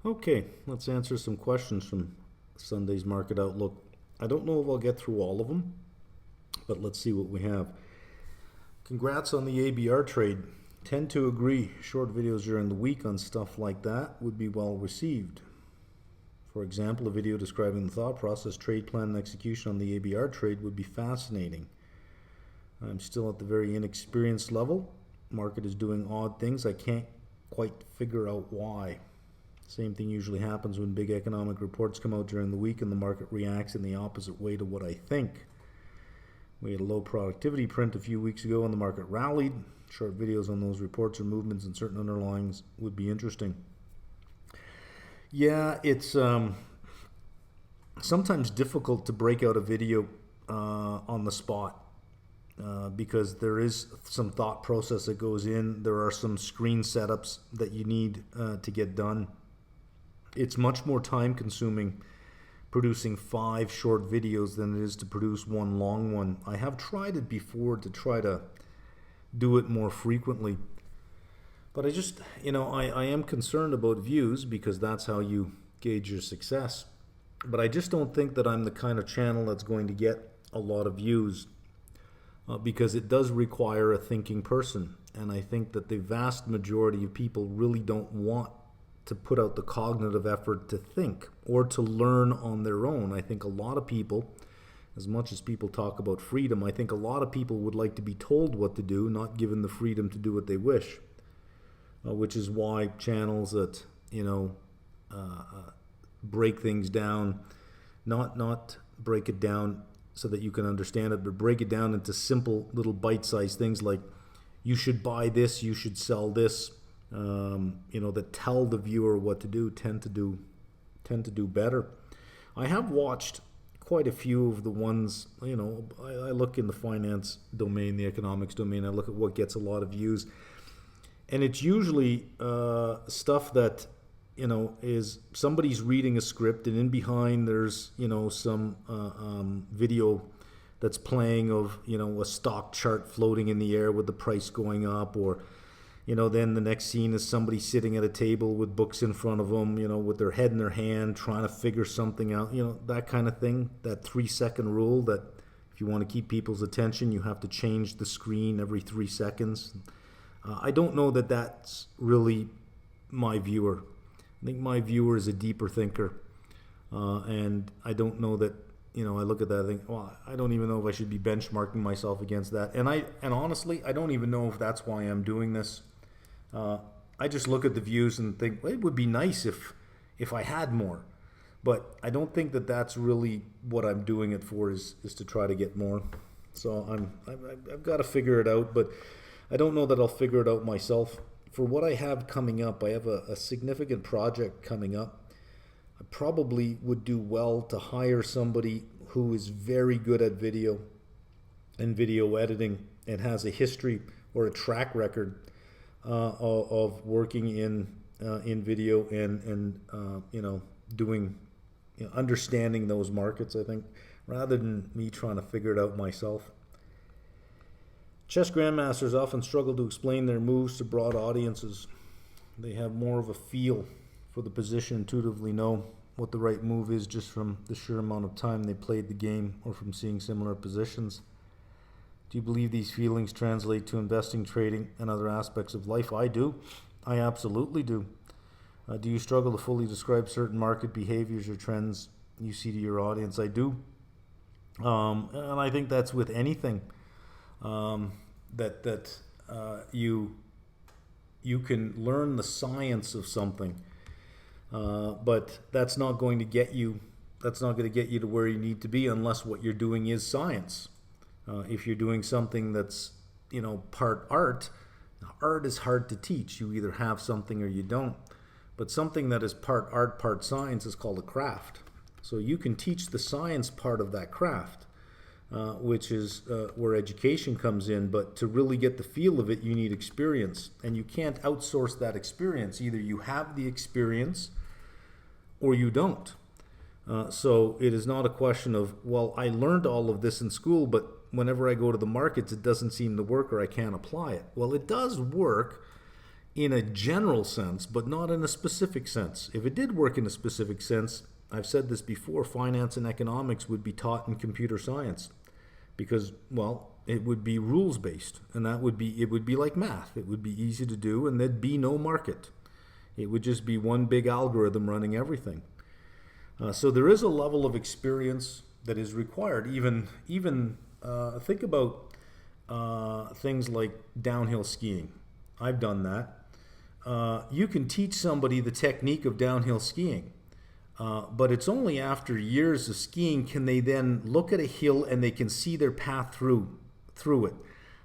Okay, let's answer some questions from Sunday's Market Outlook. I don't know if I'll get through all of them, but let's see what we have. Congrats on the ABR trade. Tend to agree, short videos during the week on stuff like that would be well received. For example, a video describing the thought process, trade plan, and execution on the ABR trade would be fascinating. I'm still at the very inexperienced level. Market is doing odd things. I can't quite figure out why. Same thing usually happens when big economic reports come out during the week and the market reacts in the opposite way to what I think. We had a low productivity print a few weeks ago and the market rallied. Short videos on those reports or movements in certain underlyings would be interesting. Yeah, it's sometimes difficult to break out a video on the spot because there is some thought process that goes in. There are some screen setups that you need to get done. It's much more time consuming producing 5 short videos than it is to produce one long one. I have tried it before to try to do it more frequently. But I just, I am concerned about views because that's how you gauge your success. But I just don't think that I'm the kind of channel that's going to get a lot of views because it does require a thinking person. And I think that the vast majority of people really don't want to put out the cognitive effort to think or to learn on their own. I think a lot of people, as much as people talk about freedom, I think a lot of people would like to be told what to do, not given the freedom to do what they wish. Which is why channels that break things down, not break it down so that you can understand it, but break it down into simple little bite-sized things like you should buy this, you should sell this, that tell the viewer what to do, tend to do better. I have watched quite a few of the ones, I look in the finance domain, the economics domain, I look at what gets a lot of views. And it's usually stuff that, is somebody's reading a script and in behind there's, some video that's playing of, a stock chart floating in the air with the price going up, or, then the next scene is somebody sitting at a table with books in front of them, with their head in their hand, trying to figure something out, that kind of thing, that 3-second rule that if you want to keep people's attention, you have to change the screen every 3 seconds. I don't know that that's really my viewer. I think my viewer is a deeper thinker. And I don't know that, I look at that and think, well, I don't even know if I should be benchmarking myself against that. And honestly, I don't even know if that's why I'm doing this. I just look at the views and think, well, it would be nice if I had more. But I don't think that that's really what I'm doing it for is to try to get more. So I've got to figure it out, but I don't know that I'll figure it out myself. For what I have coming up, I have a significant project coming up. I probably would do well to hire somebody who is very good at video and video editing and has a history or a track record of working in video and doing, understanding those markets, I think, rather than me trying to figure it out myself. Chess grandmasters often struggle to explain their moves to broad audiences. They have more of a feel for the position, intuitively know what the right move is just from the sheer amount of time they played the game or from seeing similar positions. Do you believe these feelings translate to investing, trading, and other aspects of life? I do. I absolutely do. Do you struggle to fully describe certain market behaviors or trends you see to your audience? I do. And I think that's with anything. You can learn the science of something, but that's not going to get you to where you need to be unless what you're doing is science. If you're doing something that's part art is hard to teach. You either have something or you don't. But something that is part art, part science is called a craft. So you can teach the science part of that craft. Which is where education comes in. But to really get the feel of it, you need experience. And you can't outsource that experience. Either you have the experience or you don't. So it is not a question of, well, I learned all of this in school, but whenever I go to the markets, it doesn't seem to work or I can't apply it. Well, it does work in a general sense, but not in a specific sense. If it did work in a specific sense, I've said this before, finance and economics would be taught in computer science because, well, it would be rules-based, and it would be like math. It would be easy to do, and there'd be no market. It would just be one big algorithm running everything. So there is a level of experience that is required. Even think about things like downhill skiing. I've done that. You can teach somebody the technique of downhill skiing, but it's only after years of skiing can they then look at a hill and they can see their path through it.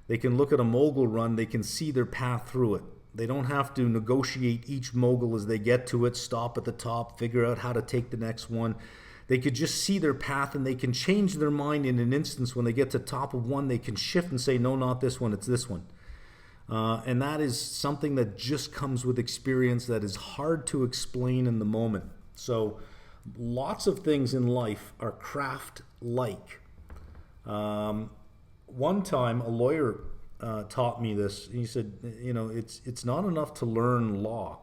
They can look at a mogul run, they can see their path through it. They don't have to negotiate each mogul as they get to it, stop at the top, figure out how to take the next one. They could just see their path, and they can change their mind in an instance. When they get to the top of one, they can shift and say, no, not this one, it's this one. And that is something that just comes with experience that is hard to explain in the moment. So lots of things in life are craft-like. One time, a lawyer taught me this. He said, it's not enough to learn law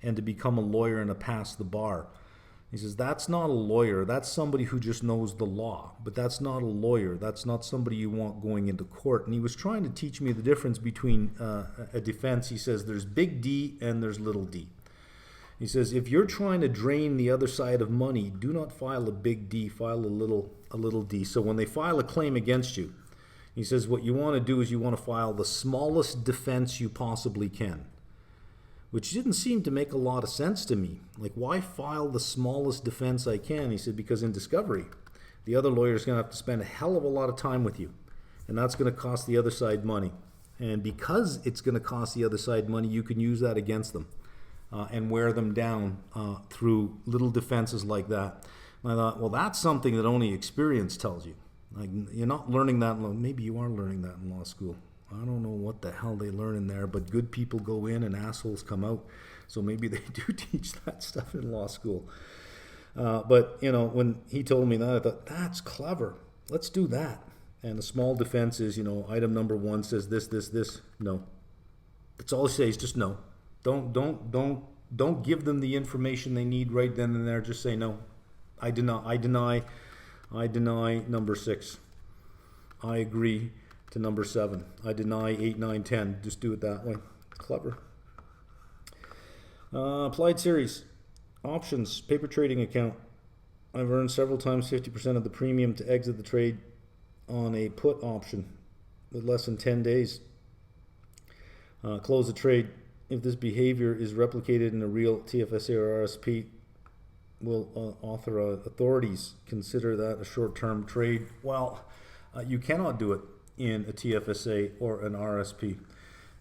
and to become a lawyer and to pass the bar. He says, that's not a lawyer. That's somebody who just knows the law. But that's not a lawyer. That's not somebody you want going into court. And he was trying to teach me the difference between a defense. He says, there's big D and there's little d. He says, if you're trying to drain the other side of money, do not file a big D, file a little d. So when they file a claim against you, he says, what you want to do is you want to file the smallest defense you possibly can, which didn't seem to make a lot of sense to me. Like, why file the smallest defense I can? He said, because in discovery, the other lawyer is going to have to spend a hell of a lot of time with you, and that's going to cost the other side money. And because it's going to cost the other side money, you can use that against them and wear them down through little defenses like that. And I thought, well, that's something that only experience tells you. Like, you're not learning that. Maybe you are learning that in law school. I don't know what the hell they learn in there, but good people go in and assholes come out. So maybe they do teach that stuff in law school. But when he told me that, I thought, that's clever. Let's do that. And the small defense is, item number 1 says this. No. That's all he says. Just no. Don't give them the information they need right then and there. Just say no. I deny number 6. I agree to number 7. I deny 8, 9, 10. Just do it that way. Clever. Applied series. Options. Paper trading account. I've earned several times 50% of the premium to exit the trade on a put option with less than 10 days. Close the trade. If this behavior is replicated in a real TFSA or RSP, will authorities consider that a short-term trade? Well, you cannot do it in a TFSA or an RSP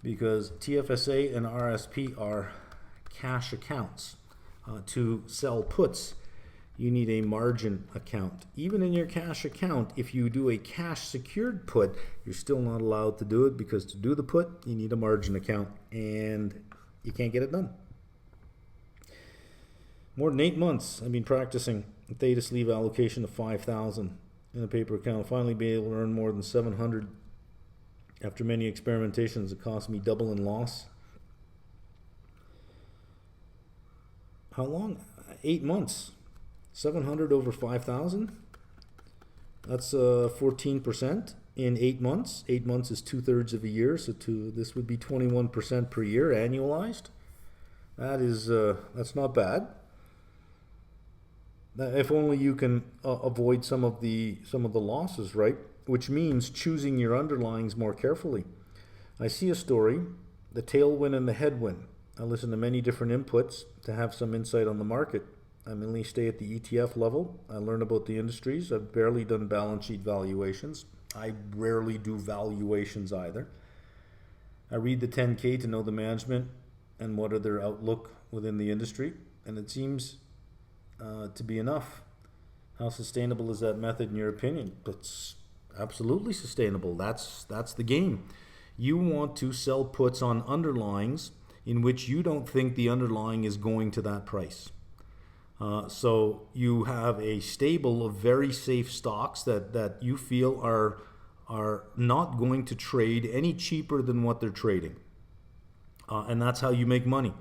because TFSA and RSP are cash accounts. To sell puts, you need a margin account. Even in your cash account, if you do a cash secured put, you're still not allowed to do it because to do the put, you need a margin account and you can't get it done. More than 8 months I've been practicing a theta sleeve allocation of 5,000 in a paper account. Finally be able to earn more than 700. After many experimentations, it cost me double in loss. How long? 8 months. 700 over 5,000. That's 14% in 8 months. 8 months is 2/3 of a year, so this would be 21% per year annualized. That is that's not bad. If only you can avoid some of the losses, right? Which means choosing your underlyings more carefully. I see a story, the tailwind and the headwind. I listen to many different inputs to have some insight on the market. I mainly stay at the ETF level. I learn about the industries. I've barely done balance sheet valuations. I rarely do valuations either. I read the 10K to know the management and what are their outlook within the industry, and it seems to be enough. How sustainable is that method in your opinion? It's absolutely sustainable. That's the game. You want to sell puts on underlyings in which you don't think the underlying is going to that price. So you have a stable of very safe stocks that you feel are not going to trade any cheaper than what they're trading. And that's how you make money.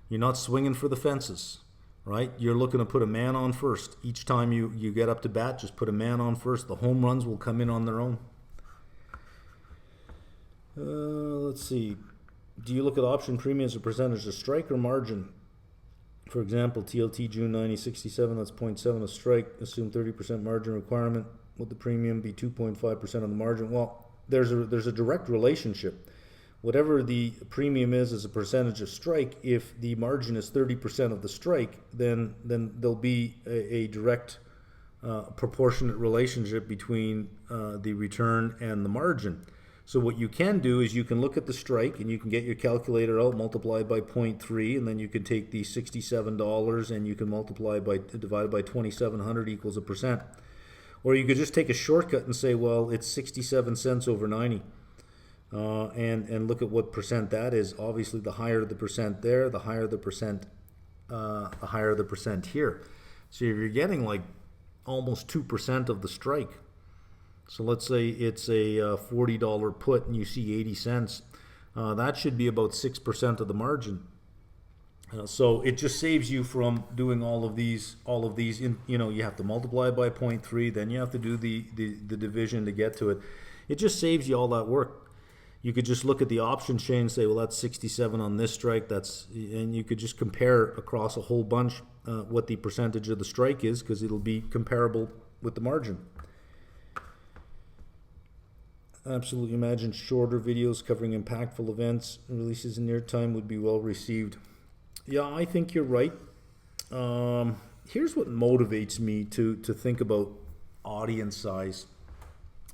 You're not swinging for the fences, right? You're looking to put a man on first. Each time you get up to bat, just put a man on first. The home runs will come in on their own. Let's see. Do you look at option premium as a percentage of strike or margin? For example, TLT June 90, 67, that's 0.7 of strike. Assume 30% margin requirement. Would the premium be 2.5% of the margin? Well, there's a direct relationship. Whatever the premium is as a percentage of strike, if the margin is 30% of the strike, then there'll be a direct proportionate relationship between the return and the margin. So what you can do is you can look at the strike and you can get your calculator out, multiply by 0.3, and then you can take the $67 and you can divide by 2,700 equals a percent. Or you could just take a shortcut and say, well, it's 67 cents over 90. And look at what percent that is. Obviously, the higher the percent there, the higher the percent here. So if you're getting like almost 2% of the strike. So let's say it's a $40 put and you see 80 cents. That should be about 6% of the margin. So it just saves you from doing all of these. You have to multiply by 0.3, then you have to do the division to get to it. It just saves you all that work. You could just look at the option chain and say, well, that's 67 on this strike. And you could just compare across a whole bunch what the percentage of the strike is, because it'll be comparable with the margin. Absolutely imagine shorter videos covering impactful events and releases in near time would be well received. Yeah, I think you're right. Here's what motivates me to think about audience size.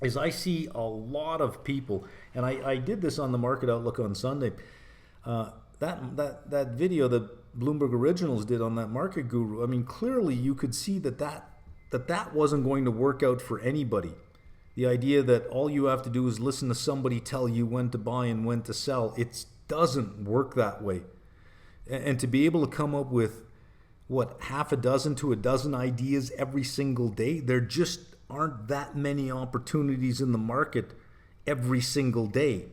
Is I see a lot of people, and I did this on the Market Outlook on Sunday. That video that Bloomberg Originals did on that market guru. I mean, clearly you could see that wasn't going to work out for anybody. The idea that all you have to do is listen to somebody tell you when to buy and when to sell, it doesn't work that way. And to be able to come up with half a dozen to a dozen ideas every single day, there just aren't that many opportunities in the market every single day.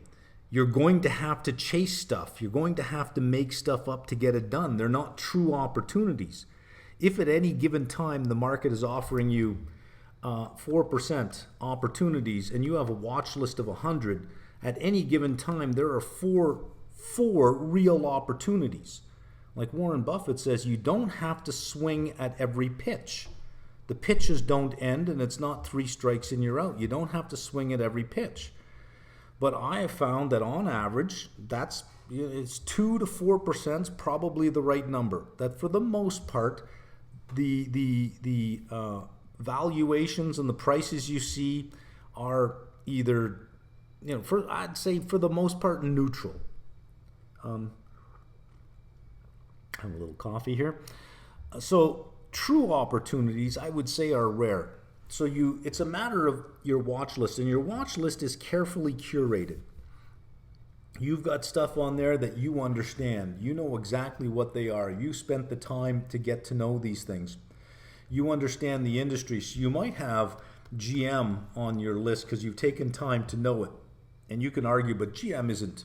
You're going to have to chase stuff. You're going to have to make stuff up to get it done. They're not true opportunities. If at any given time the market is offering you 4% opportunities and you have a watch list of 100, at any given time there are four real opportunities. Like Warren Buffett says, you don't have to swing at every pitch. The pitches don't end, and it's not 3 strikes and you're out. You don't have to swing at every pitch. But I have found that on average, it's 2 to 4% is probably the right number. That for the most part, the valuations and the prices you see are either, I'd say for the most part neutral. Have a little coffee here. So true opportunities, I would say, are rare. So it's a matter of your watch list, and your watch list is carefully curated. You've got stuff on there that you understand. You know exactly what they are. You spent the time to get to know these things. You understand the industry. So you might have GM on your list because you've taken time to know it. And you can argue, but GM's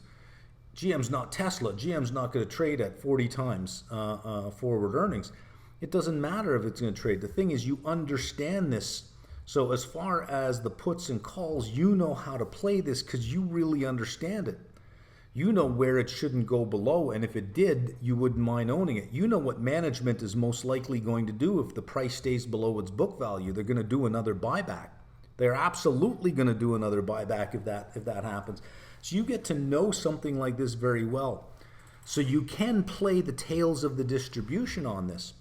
not Tesla. GM's not going to trade at 40 times forward earnings. It doesn't matter if it's going to trade. The thing is, you understand this. So as far as the puts and calls, you know how to play this because you really understand it. You know where it shouldn't go below, and if it did, you wouldn't mind owning it. You know what management is most likely going to do if the price stays below its book value. They're going to do another buyback. They're absolutely going to do another buyback if that happens. So you get to know something like this very well. So you can play the tails of the distribution on this.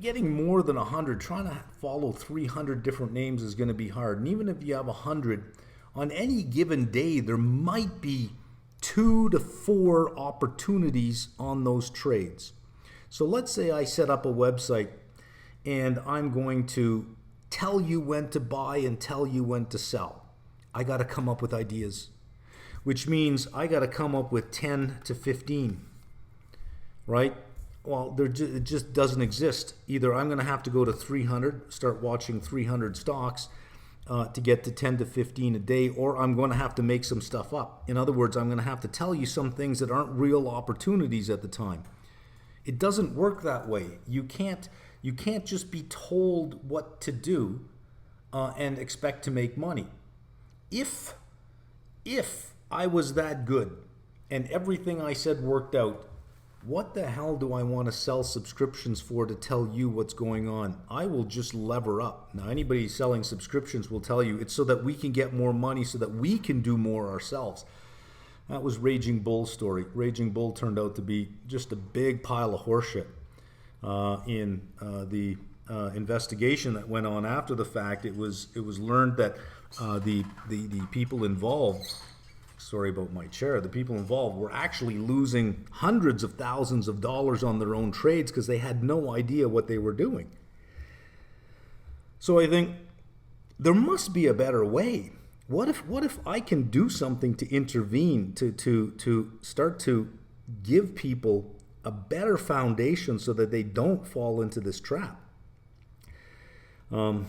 Getting more than 100, trying to follow 300 different names is going to be hard. And even if you have 100, on any given day, there might be 2 to 4 opportunities on those trades. So let's say I set up a website and I'm going to tell you when to buy and tell you when to sell. I got to come up with ideas, which means I got to come up with 10 to 15, right? Well, it just doesn't exist. Either I'm going to have to go to 300, start watching 300 stocks, to get to 10 to 15 a day, or I'm going to have to make some stuff up. In other words, I'm going to have to tell you some things that aren't real opportunities at the time. It doesn't work that way. You can't just be told what to do and expect to make money. If I was that good and everything I said worked out, what the hell do I want to sell subscriptions for to tell you what's going on? I will just lever up. Now, anybody selling subscriptions will tell you it's so that we can get more money so that we can do more ourselves. That was Raging Bull's story. Raging Bull turned out to be just a big pile of horseshit in the investigation that went on after the fact. It was learned that the people involved, sorry about my chair, the people involved were actually losing hundreds of thousands of dollars on their own trades because they had no idea what they were doing. So I think there must be a better way. What if I can do something to intervene, to start to give people a better foundation so that they don't fall into this trap? I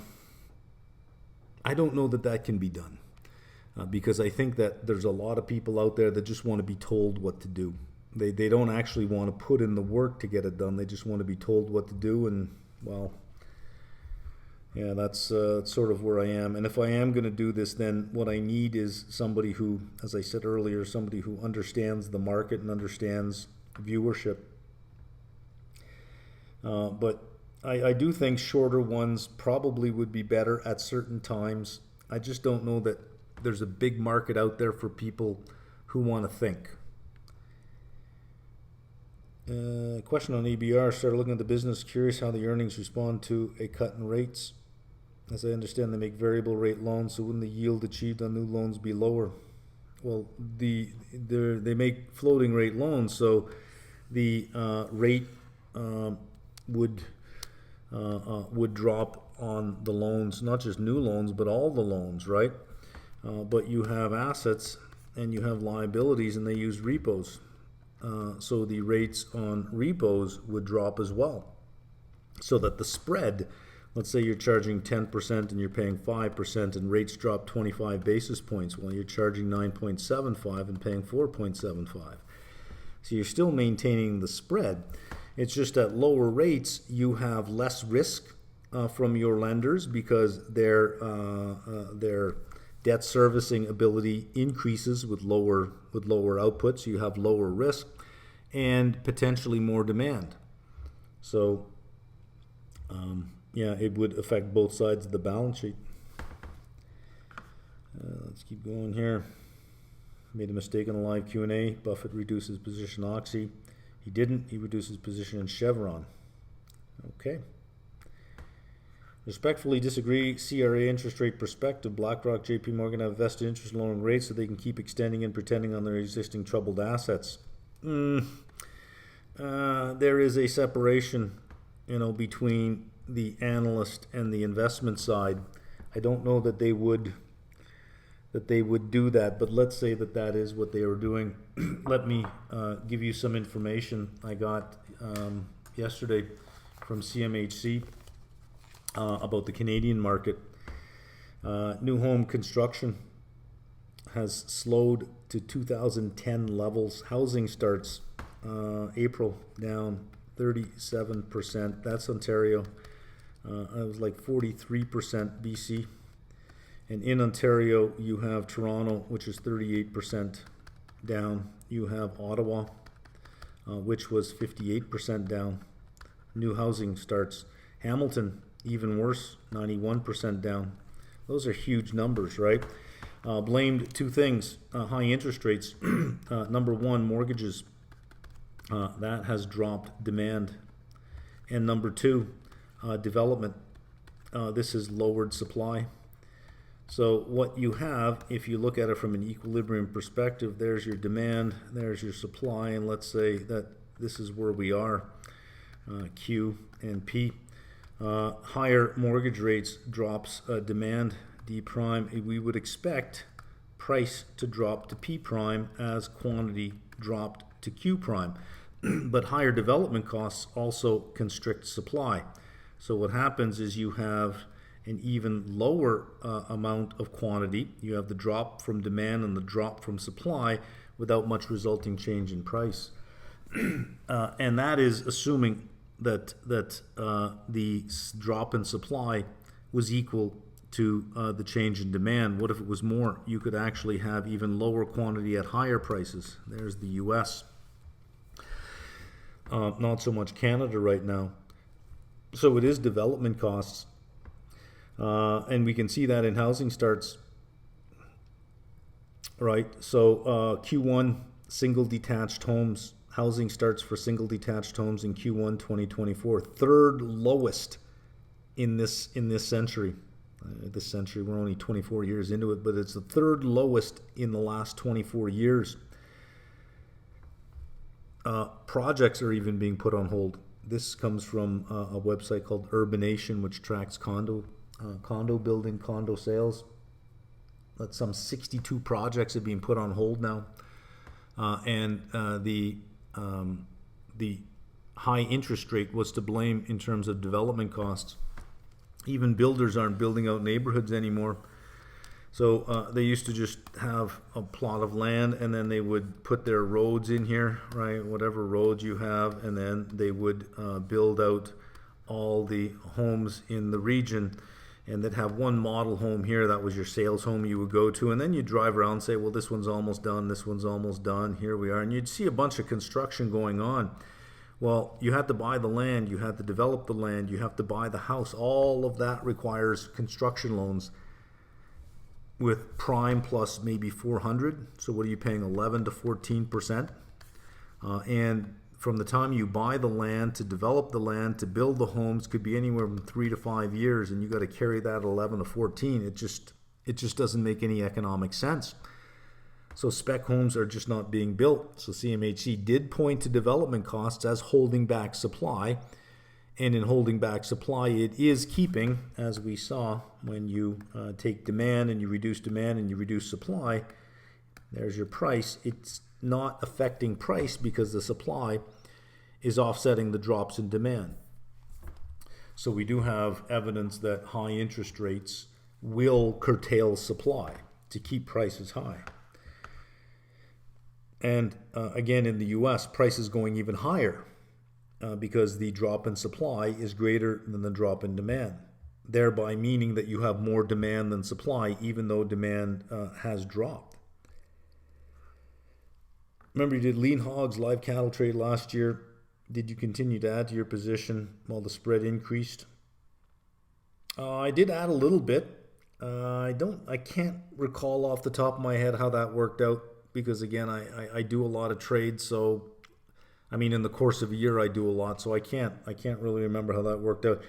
don't know that can be done. Because I think that there's a lot of people out there that just want to be told what to do. They don't actually want to put in the work to get it done. They just want to be told what to do, and well, yeah, that's sort of where I am. And if I am going to do this, then what I need is somebody who, as I said earlier, somebody who understands the market and understands viewership. But I do think shorter ones probably would be better at certain times. I just don't know that there's a big market out there for people who want to think. Question on EBR. Started looking at the business. Curious how the earnings respond to a cut in rates. As I understand, they make variable rate loans, so wouldn't the yield achieved on new loans be lower? Well, they make floating rate loans, so the rate would drop on the loans, not just new loans, but all the loans, right? But you have assets and you have liabilities, and they use repos. So the rates on repos would drop as well. So that the spread, let's say you're charging 10% and you're paying 5%, and rates drop 25 basis points. Well, you're charging 9.75 and paying 4.75. So you're still maintaining the spread. It's just at lower rates, you have less risk from your lenders because their debt servicing ability increases with lower output, so you have lower risk and potentially more demand. So yeah, it would affect both sides of the balance sheet. Let's keep going here. Made a mistake on a live Q&A. Buffett reduced his position in Oxy. He didn't. He reduced his position in Chevron. Okay. Respectfully disagree. CRA interest rate perspective. BlackRock, JP Morgan have vested interest in lowering rates so they can keep extending and pretending on their existing troubled assets. There is a separation, between the analyst and the investment side. I don't know that they would do that, but let's say that is what they were doing. Let me give you some information I got yesterday from CMHC. About the Canadian market. New home construction has slowed to 2010 levels. Housing starts April down 37%. That's Ontario. It was like 43% BC. And in Ontario, you have Toronto, which is 38% down. You have Ottawa, which was 58% down. New housing starts. Hamilton, even worse, 91% down. Those are huge numbers, right? Blamed two things, high interest rates. Number one, mortgages. That has dropped demand. And number two, development. This has lowered supply. So what you have, if you look at it from an equilibrium perspective, there's your demand, there's your supply, and let's say that this is where we are, Q and P. Higher mortgage rates drops demand, D prime. We would expect price to drop to P prime as quantity dropped to Q prime. But higher development costs also constrict supply. So what happens is you have an even lower amount of quantity. You have the drop from demand and the drop from supply without much resulting change in price. And that is assuming that the drop in supply was equal to the change in demand. What if it was more? You could actually have even lower quantity at higher prices. There's the US. Not so much Canada right now. So it is development costs. And we can see that in housing starts. Right, so Q1 single detached homes, housing starts for single detached homes in Q1 2024, third lowest in this century. This century, we're only 24 years into it, but it's the third lowest in the last 24 years. Projects are even being put on hold. This comes from a website called Urbanation, which tracks condo building, condo sales. That some 62 projects are being put on hold now, and the high interest rate was to blame in terms of development costs. Even builders aren't building out neighborhoods anymore. So they used to just have a plot of land, and then they would put their roads in here, right? Whatever roads you have, and then they would build out all the homes in the region. And they'd have one model home here, that was your sales home you would go to, and then you'd drive around and say, well, this one's almost done, this one's almost done, here we are, and you'd see a bunch of construction going on. Well, you had to buy the land, you had to develop the land, you have to buy the house. All of that requires construction loans with prime plus maybe 400. So what are you paying, 11 to 14%? And from the time you buy the land to develop the land to build the homes could be anywhere from 3 to 5 years, and you got to carry that 11 to 14. It just doesn't make any economic sense. So spec homes are just not being built. So CMHC did point to development costs as holding back supply, and in holding back supply, it is keeping, as we saw, when you take demand and you reduce supply, there's your price. It's not affecting price because the supply is offsetting the drops in demand. So we do have evidence that high interest rates will curtail supply to keep prices high. And again, in the US, prices going even higher because the drop in supply is greater than the drop in demand, thereby meaning that you have more demand than supply, even though demand has dropped. Remember, you did lean hogs, live cattle trade last year. Did you continue to add to your position while the spread increased? I did add a little bit. I can't recall off the top of my head how that worked out because again, I do a lot of trades. So, I mean, in the course of a year, I do a lot. So I can't really remember how that worked out.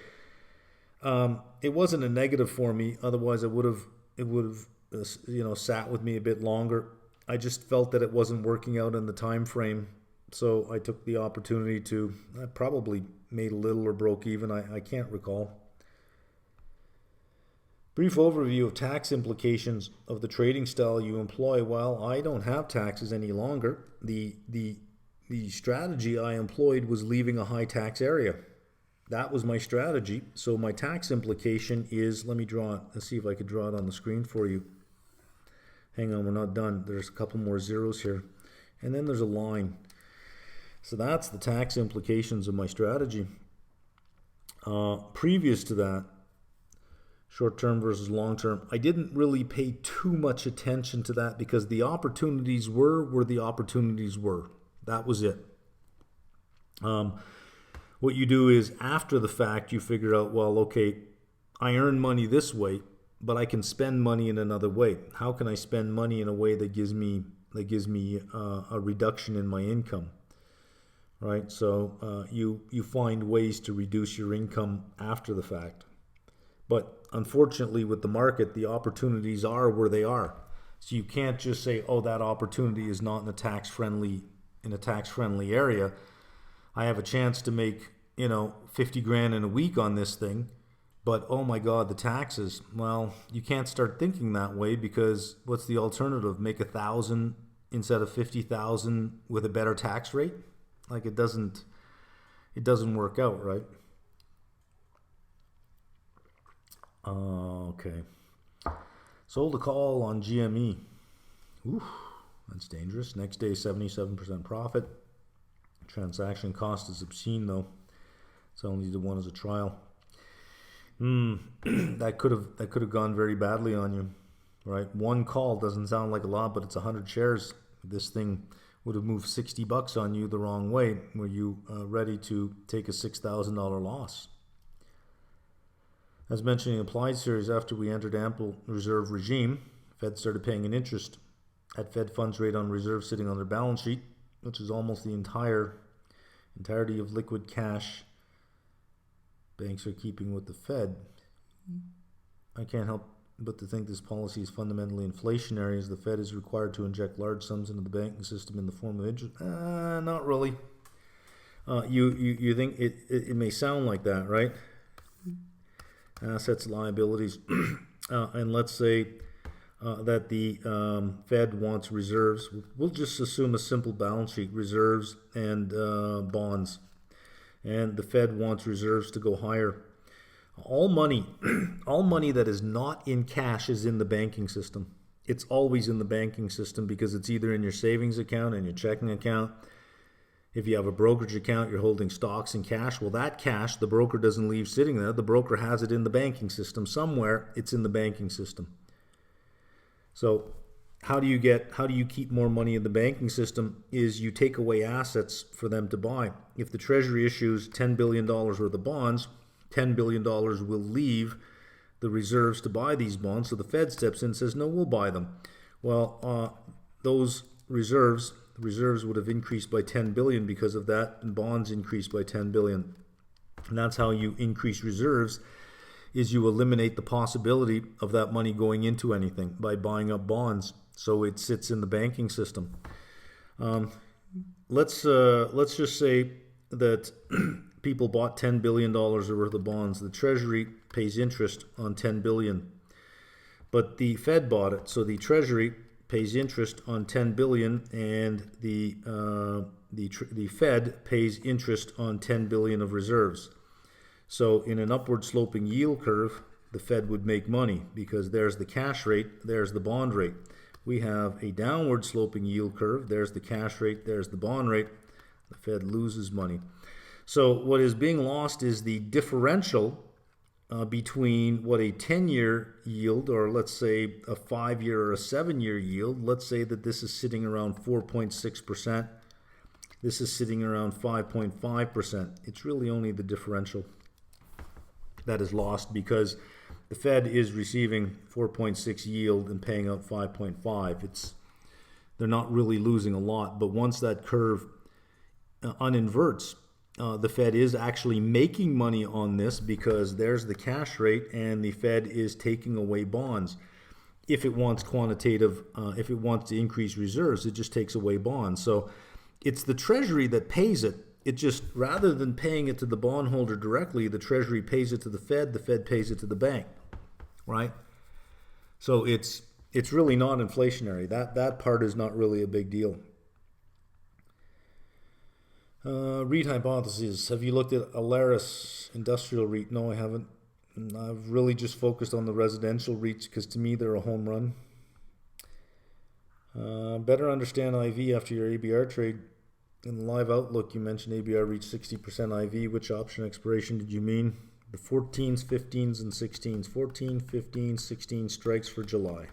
It wasn't a negative for me. Otherwise, it would have sat with me a bit longer. I just felt that it wasn't working out in the time frame, so I took the opportunity to. I probably made a little or broke even. I can't recall. Brief overview of tax implications of the trading style you employ. Well, I don't have taxes any longer. The strategy I employed was leaving a high tax area. That was my strategy. So my tax implication is, let me draw it. Let's see if I could draw it on the screen for you. Hang on, we're not done. There's a couple more zeros here. And then there's a line. So that's the tax implications of my strategy. Previous to that, short-term versus long-term, I didn't really pay too much attention to that because the opportunities were where the opportunities were. That was it. What you do is after the fact, you figure out, well, okay, I earn money this way, but I can spend money in another way. How can I spend money in a way that gives me a reduction in my income? Right? So you find ways to reduce your income after the fact. But unfortunately, with the market, the opportunities are where they are. So you can't just say, oh, that opportunity is not in a tax-friendly area. I have a chance to make, 50 grand in a week on this thing, but oh my God, the taxes. Well, you can't start thinking that way because what's the alternative? Make 1,000 instead of 50,000 with a better tax rate? Like it doesn't work out, right? Okay. Sold a call on GME. Oof, that's dangerous. Next day, 77% profit. Transaction cost is obscene, though. It's only the one as a trial. That could have gone very badly on you, right? One call doesn't sound like a lot, but it's 100 shares. This thing would have moved $60 on you the wrong way. Were you ready to take a $6,000 loss? As mentioned in the Implied series, after we entered ample reserve regime, Fed started paying an interest at Fed funds rate on reserves sitting on their balance sheet, which is almost the entirety of liquid cash banks are keeping with the Fed. I can't help but to think this policy is fundamentally inflationary, as the Fed is required to inject large sums into the banking system in the form of interest. Not really. You think it may sound like that, right? Assets, liabilities, and let's say that the Fed wants reserves. We'll just assume a simple balance sheet, reserves and bonds. And the Fed wants reserves to go higher. All money that is not in cash is in the banking system. It's always in the banking system because it's either in your savings account and your checking account. If you have a brokerage account, you're holding stocks and cash. Well, that cash, the broker doesn't leave sitting there. The broker has it in the banking system. Somewhere, it's in the banking system. So how do you keep more money in the banking system is you take away assets for them to buy. If the Treasury issues $10 billion worth of bonds, $10 billion will leave the reserves to buy these bonds. So the Fed steps in and says, no, we'll buy them. Well, those reserves would have increased by 10 billion because of that, and bonds increased by 10 billion. And that's how you increase reserves, is you eliminate the possibility of that money going into anything by buying up bonds. So it sits in the banking system. Let's just say that people bought $10 billion worth of bonds. The Treasury pays interest on $10 billion, but the Fed bought it. So the Treasury pays interest on $10 billion, and the Fed pays interest on $10 billion of reserves. So in an upward sloping yield curve, the Fed would make money because there's the cash rate, there's the bond rate. We have a downward sloping yield curve, there's the cash rate, there's the bond rate. The Fed loses money. So what is being lost is the differential between what a 10-year yield, or let's say a 5-year or a 7-year yield. Let's say that this is sitting around 4.6%. This is sitting around 5.5%. It's really only the differential that is lost because the Fed is receiving 4.6 yield and paying out 5.5. They're not really losing a lot, but once that curve uninverts, the Fed is actually making money on this because there's the cash rate and the Fed is taking away bonds. If it wants if it wants to increase reserves, it just takes away bonds. So it's the Treasury that pays it. It just, rather than paying it to the bondholder directly, the Treasury pays it to the Fed pays it to the bank, right? So it's really not inflationary. That part is not really a big deal. REIT hypothesis. Have you looked at Alaris Industrial REIT? No, I haven't. I've really just focused on the residential REITs because to me they're a home run. Better understand IV after your ABR trade. In the live outlook, you mentioned ABR reached 60% IV. Which option expiration did you mean? The 14s, 15s, and 16s. 14, 15, 16 strikes for July.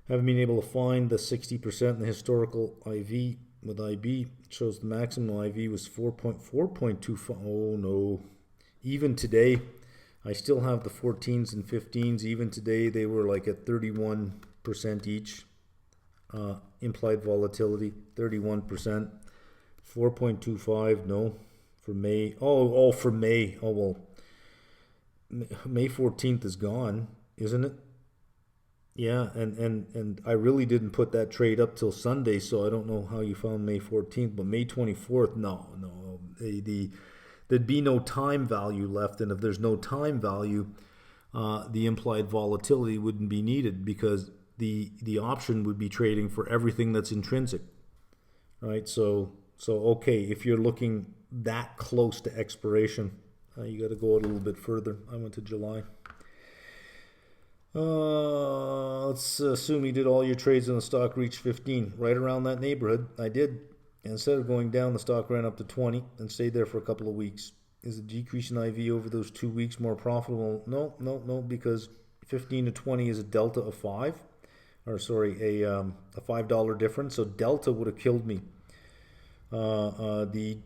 Haven't been able to find the 60% in the historical IV with IB. It shows the maximum IV was 4.25. Oh no. Even today, I still have the 14s and 15s. Even today, they were like at 31% each. Implied volatility, 31%. 4.25, no. For May. Oh, for May. Oh, well. May 14th is gone, isn't it? Yeah, and I really didn't put that trade up till Sunday, so I don't know how you found May 14th, but May 24th, no. There'd be no time value left, and if there's no time value, the implied volatility wouldn't be needed because the option would be trading for everything that's intrinsic, right? So okay, if you're looking that close to expiration, You got to go out a little bit further. I went to July. Let's assume you did all your trades and the stock reached 15, right around that neighborhood. I did. Instead of going down, the stock ran up to 20 and stayed there for a couple of weeks. Is the decrease in IV over those 2 weeks more profitable? No, because 15 to 20 is a delta of 5, or sorry, a $5 difference. So delta would have killed me. The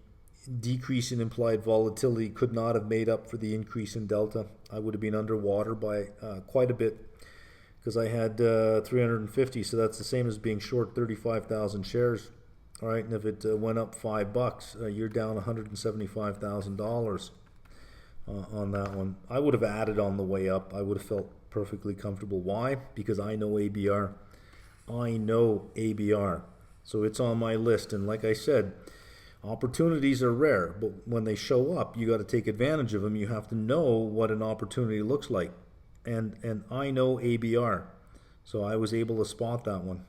decrease in implied volatility could not have made up for the increase in delta. I would have been underwater by quite a bit because I had 350, so that's the same as being short 35,000 shares. All right, and if it went up $5, you're down $175,000 on that one. I would have added on the way up. I would have felt perfectly comfortable. Why? Because I know ABR. So it's on my list, and like I said, opportunities are rare, but when they show up, you got to take advantage of them. You have to know what an opportunity looks like, and I know ABR, so I was able to spot that one.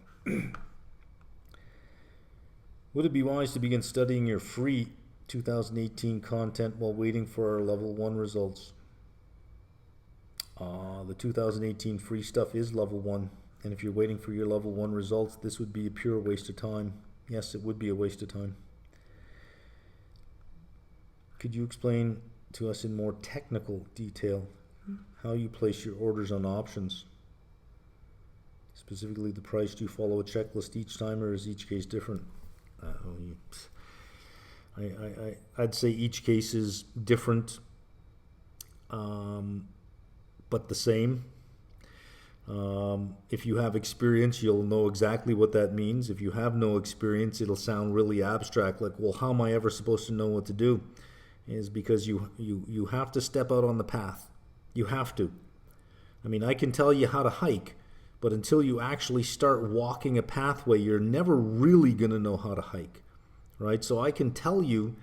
Would it be wise to begin studying your free 2018 content while waiting for our level 1 results? The 2018 free stuff is level 1, and if you're waiting for your level 1 results, this would be a pure waste of time. Yes, it would be a waste of time. Could you explain to us in more technical detail how you place your orders on options? Specifically the price. Do you follow a checklist each time, or is each case different? I'd say each case is different, but the same. If you have experience, you'll know exactly what that means. If you have no experience, it'll sound really abstract, like, well, how am I ever supposed to know what to do? Is because you have to step out on the path. You have to. I mean, I can tell you how to hike, but until you actually start walking a pathway, you're never really going to know how to hike, right? So I can tell you,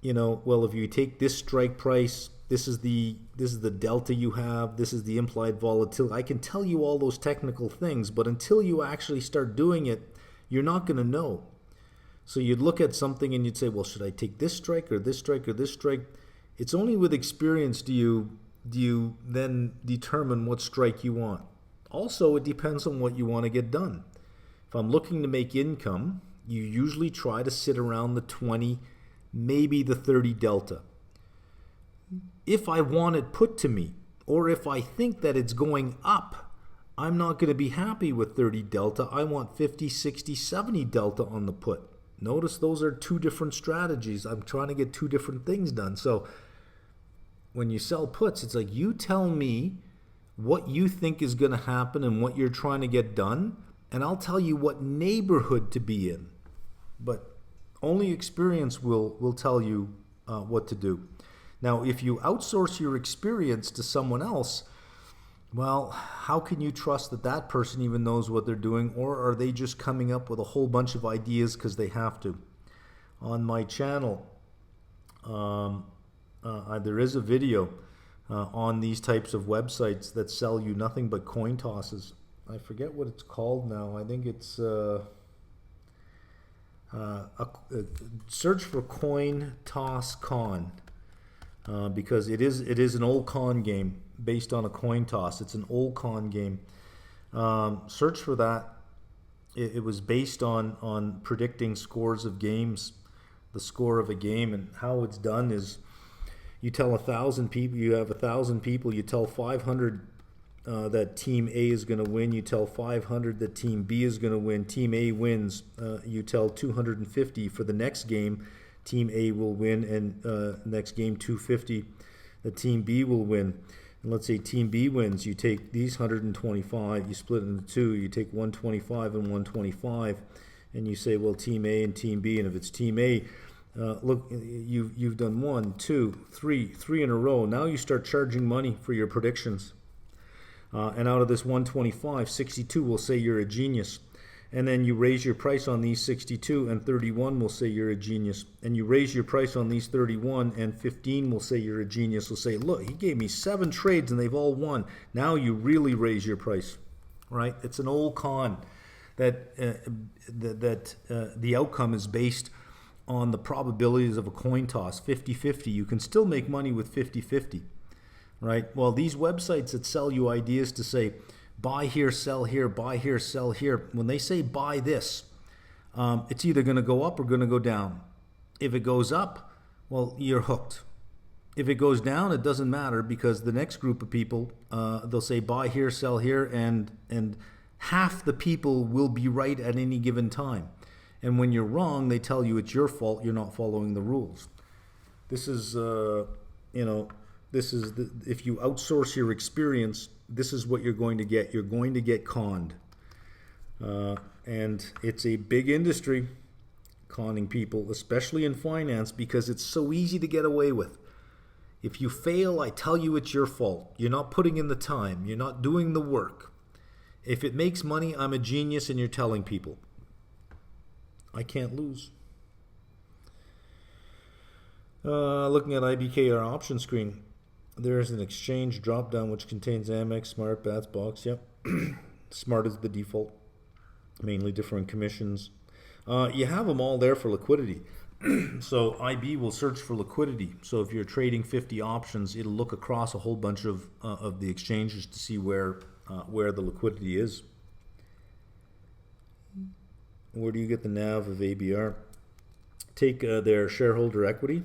well, if you take this strike price, this is the delta you have, this is the implied volatility. I can tell you all those technical things, but until you actually start doing it, you're not going to know. So you'd look at something and you'd say, well, should I take this strike or this strike or this strike? It's only with experience do you then determine what strike you want. Also, it depends on what you want to get done. If I'm looking to make income, you usually try to sit around the 20, maybe the 30 delta. If I want it put to me, or if I think that it's going up, I'm not going to be happy with 30 delta. I want 50, 60, 70 delta on the put. Notice those are two different strategies. I'm trying to get two different things done. So when you sell puts, it's like you tell me what you think is going to happen and what you're trying to get done, and I'll tell you what neighborhood to be in. But only experience will tell you what to do. Now, if you outsource your experience to someone else, well, how can you trust that that person even knows what they're doing, or are they just coming up with a whole bunch of ideas because they have to? On my channel, there is a video on these types of websites that sell you nothing but coin tosses. I forget what it's called now. I think it's search for coin toss con, because it is an old con game based on a coin toss. It's an old con game. Search for that. It was based on predicting scores of games, the score of a game, and how it's done is you tell 1,000 people, you have 1,000 people, you tell 500 that team A is going to win, you tell 500 that team B is going to win, team A wins, you tell 250 for the next game, team A will win, and next game 250, the team B will win. And let's say team B wins, you take these 125, you split it into two, you take 125 and 125, and you say, well, team A and team B, and if it's team A, look, you've done 1, 2, 3 in a row. Now you start charging money for your predictions. And out of this 125, 62 will say you're a genius. And then you raise your price on these 62, and 31 will say you're a genius. And you raise your price on these 31, and 15 will say you're a genius. Will say, look, he gave me 7 trades and they've all won. Now you really raise your price, right? It's an old con that the outcome is based on the probabilities of a coin toss, 50-50, you can still make money with 50-50, right? Well, these websites that sell you ideas to say, buy here, sell here, buy here, sell here, when they say buy this, it's either going to go up or going to go down. If it goes up, well, you're hooked. If it goes down, it doesn't matter, because the next group of people, they'll say buy here, sell here, and half the people will be right at any given time. And when you're wrong, they tell you it's your fault, you're not following the rules. This is, if you outsource your experience, this is what you're going to get. You're going to get conned. And it's a big industry, conning people, especially in finance, because it's so easy to get away with. If you fail, I tell you it's your fault. You're not putting in the time. You're not doing the work. If it makes money, I'm a genius, and you're telling people. I can't lose. Looking at IBKR option screen, there is an exchange drop-down which contains Amex, Smart, Bats, Box. Yep. Smart is the default. Mainly different commissions. You have them all there for liquidity. So IB will search for liquidity. So if you're trading 50 options, it'll look across a whole bunch of the exchanges to see where the liquidity is. Where do you get the NAV of ABR? Take their shareholder equity.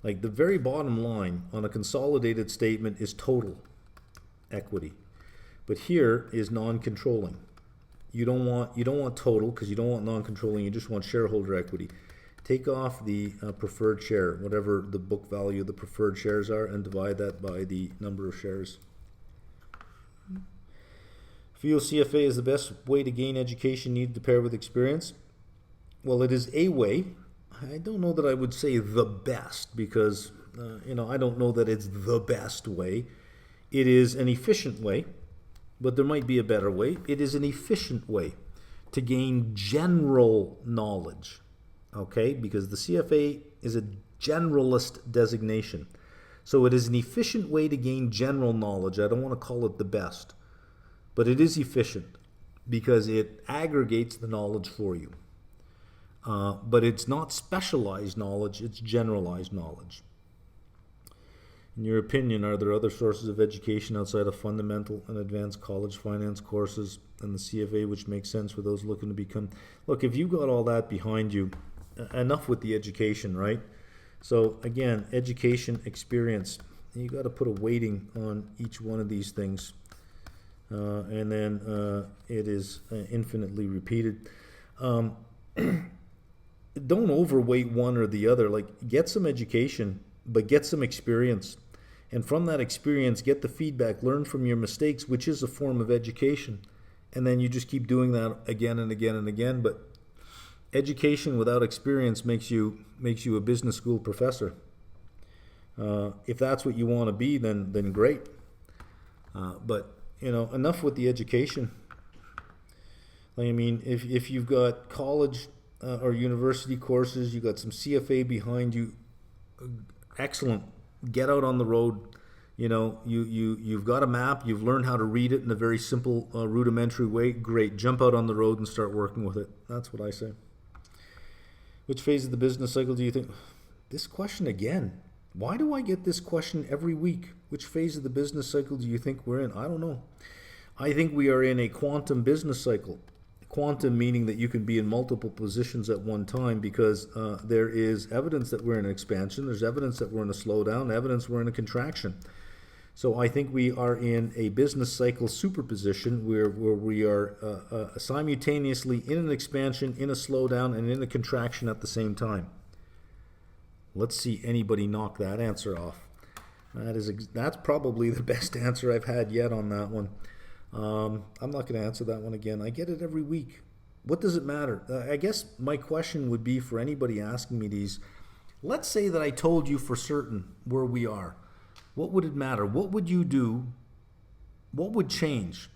Like the very bottom line on a consolidated statement is total equity, but here is non-controlling. You don't want total, because you don't want non-controlling. You just want shareholder equity. Take off the preferred share, whatever the book value of the preferred shares are, and divide that by the number of shares. Feel CFA is the best way to gain education needed to pair with experience. Well, it is a way. I don't know that I would say the best, because I don't know that it's the best way. It is an efficient way, but there might be a better way. It is an efficient way to gain general knowledge. Okay, because the CFA is a generalist designation. So it is an efficient way to gain general knowledge. I don't want to call it the best, but it is efficient because it aggregates the knowledge for you. But it's not specialized knowledge, it's generalized knowledge. In your opinion, are there other sources of education outside of fundamental and advanced college finance courses and the CFA which make sense for those looking to become... Look, if you got all that behind you, enough with the education, right? So again, education, experience, you got to put a weighting on each one of these things, and then it is infinitely repeated. Don't overweight one or the other. Like, get some education, but get some experience, and from that experience get the feedback, learn from your mistakes, which is a form of education, and then you just keep doing that again and again and again. But education without experience makes you a business school professor. If that's what you want to be, then great. But enough with the education. I mean, if you've got college or university courses, you've got some CFA behind you, excellent. Get out on the road. You've got a map. You've learned how to read it in a very simple, rudimentary way. Great. Jump out on the road and start working with it. That's what I say. Which phase of the business cycle do you think? This question again. Why do I get this question every week? Which phase of the business cycle do you think we're in? I don't know. I think we are in a quantum business cycle. Quantum meaning that you can be in multiple positions at one time, because there is evidence that we're in an expansion. There's evidence that we're in a slowdown, evidence we're in a contraction. So I think we are in a business cycle superposition where we are simultaneously in an expansion, in a slowdown, and in a contraction at the same time. Let's see anybody knock that answer off. That's probably the best answer I've had yet on that one. I'm not going to answer that one again. I get it every week. What does it matter? I guess my question would be for anybody asking me these, let's say that I told you for certain where we are. What would it matter? What would you do? What would change?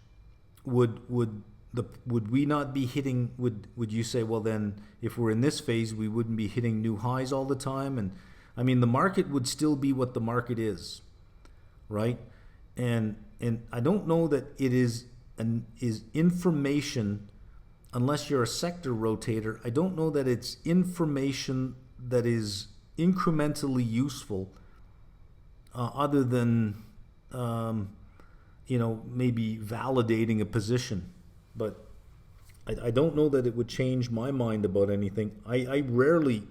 Would we not be hitting, would you say, well then, if we're in this phase, we wouldn't be hitting new highs all the time? And I mean, the market would still be what the market is, right? And I don't know that it is information unless you're a sector rotator, I don't know that it's information that is incrementally useful, other than maybe validating a position. But I don't know that it would change my mind about anything. I rarely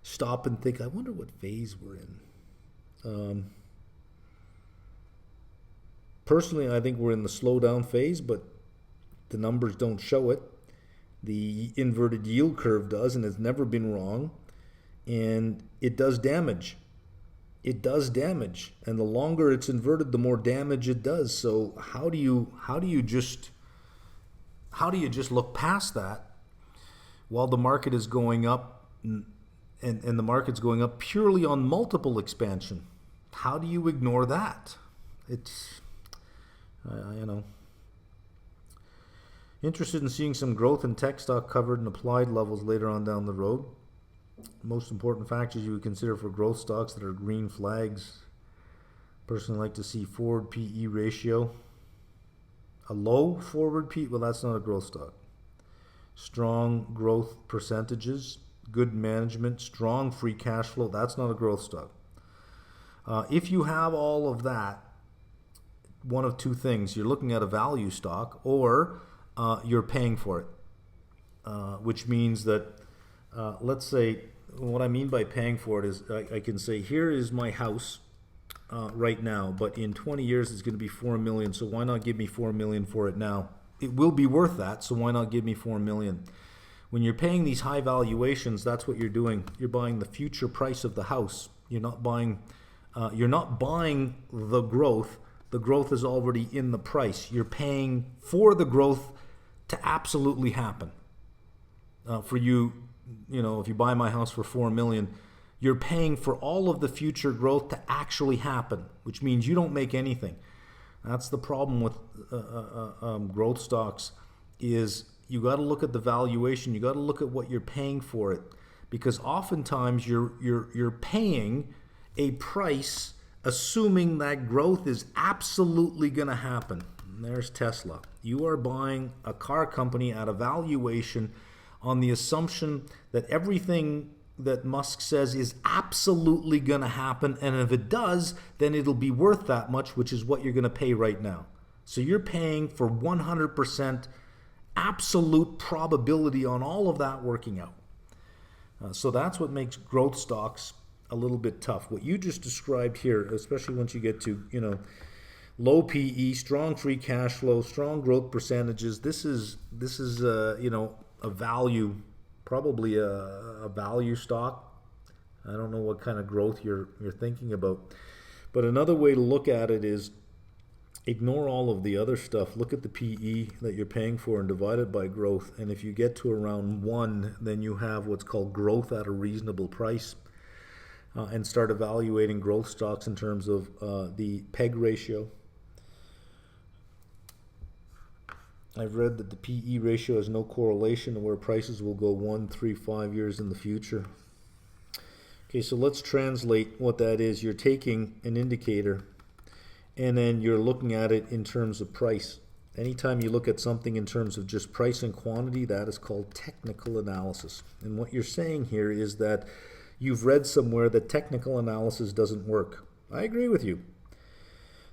stop and think, I wonder what phase we're in. Personally, I think we're in the slowdown phase, but the numbers don't show it. The inverted yield curve does, and it's never been wrong. And it does damage. It does damage. And the longer it's inverted, the more damage it does. So how do you just look past that while the market is going up, and the market's going up purely on multiple expansion? How do you ignore that? It's interested in seeing some growth in tech stock covered and applied levels later on down the road. Most important factors you would consider for growth stocks that are green flags. Personally, like to see forward PE ratio. A low forward PE, well, that's not a growth stock. Strong growth percentages, good management, strong free cash flow, that's not a growth stock. If you have all of that, one of two things: you're looking at a value stock, or you're paying for it, which means that, let's say, what I mean by paying for it is I can say, here is my house right now, but in 20 years it's going to be $4 million, so why not give me $4 million for it now? It will be worth that, so why not give me $4 million? When you're paying these high valuations, that's what you're doing. You're buying the future price of the house. You're not buying the growth. The growth is already in the price. You're paying for the growth to absolutely happen. For you, if you buy my house for $4 million, you're paying for all of the future growth to actually happen, which means you don't make anything. That's the problem with growth stocks, is you got to look at the valuation. You got to look at what you're paying for it, because oftentimes you're paying a price assuming that growth is absolutely going to happen. And there's Tesla. You are buying a car company at a valuation on the assumption that everything that Musk says is absolutely going to happen, and if it does, then it'll be worth that much, which is what you're going to pay right now. So you're paying for 100% absolute probability on all of that working out. So that's what makes growth stocks a little bit tough. What you just described here, especially once you get to low PE, strong free cash flow, strong growth percentages, this is a value, probably a value stock. I don't know what kind of growth you're thinking about, but another way to look at it is ignore all of the other stuff. Look at the PE that you're paying for and divide it by growth. And if you get to around 1, then you have what's called growth at a reasonable price. And start evaluating growth stocks in terms of the PEG ratio. I've read that the PE ratio has no correlation to where prices will go 1, 3, 5 years in the future. Okay, so let's translate what that is. You're taking an indicator and then you're looking at it in terms of price. Anytime you look at something in terms of just price and quantity, that is called technical analysis. And what you're saying here is that you've read somewhere that technical analysis doesn't work. I agree with you.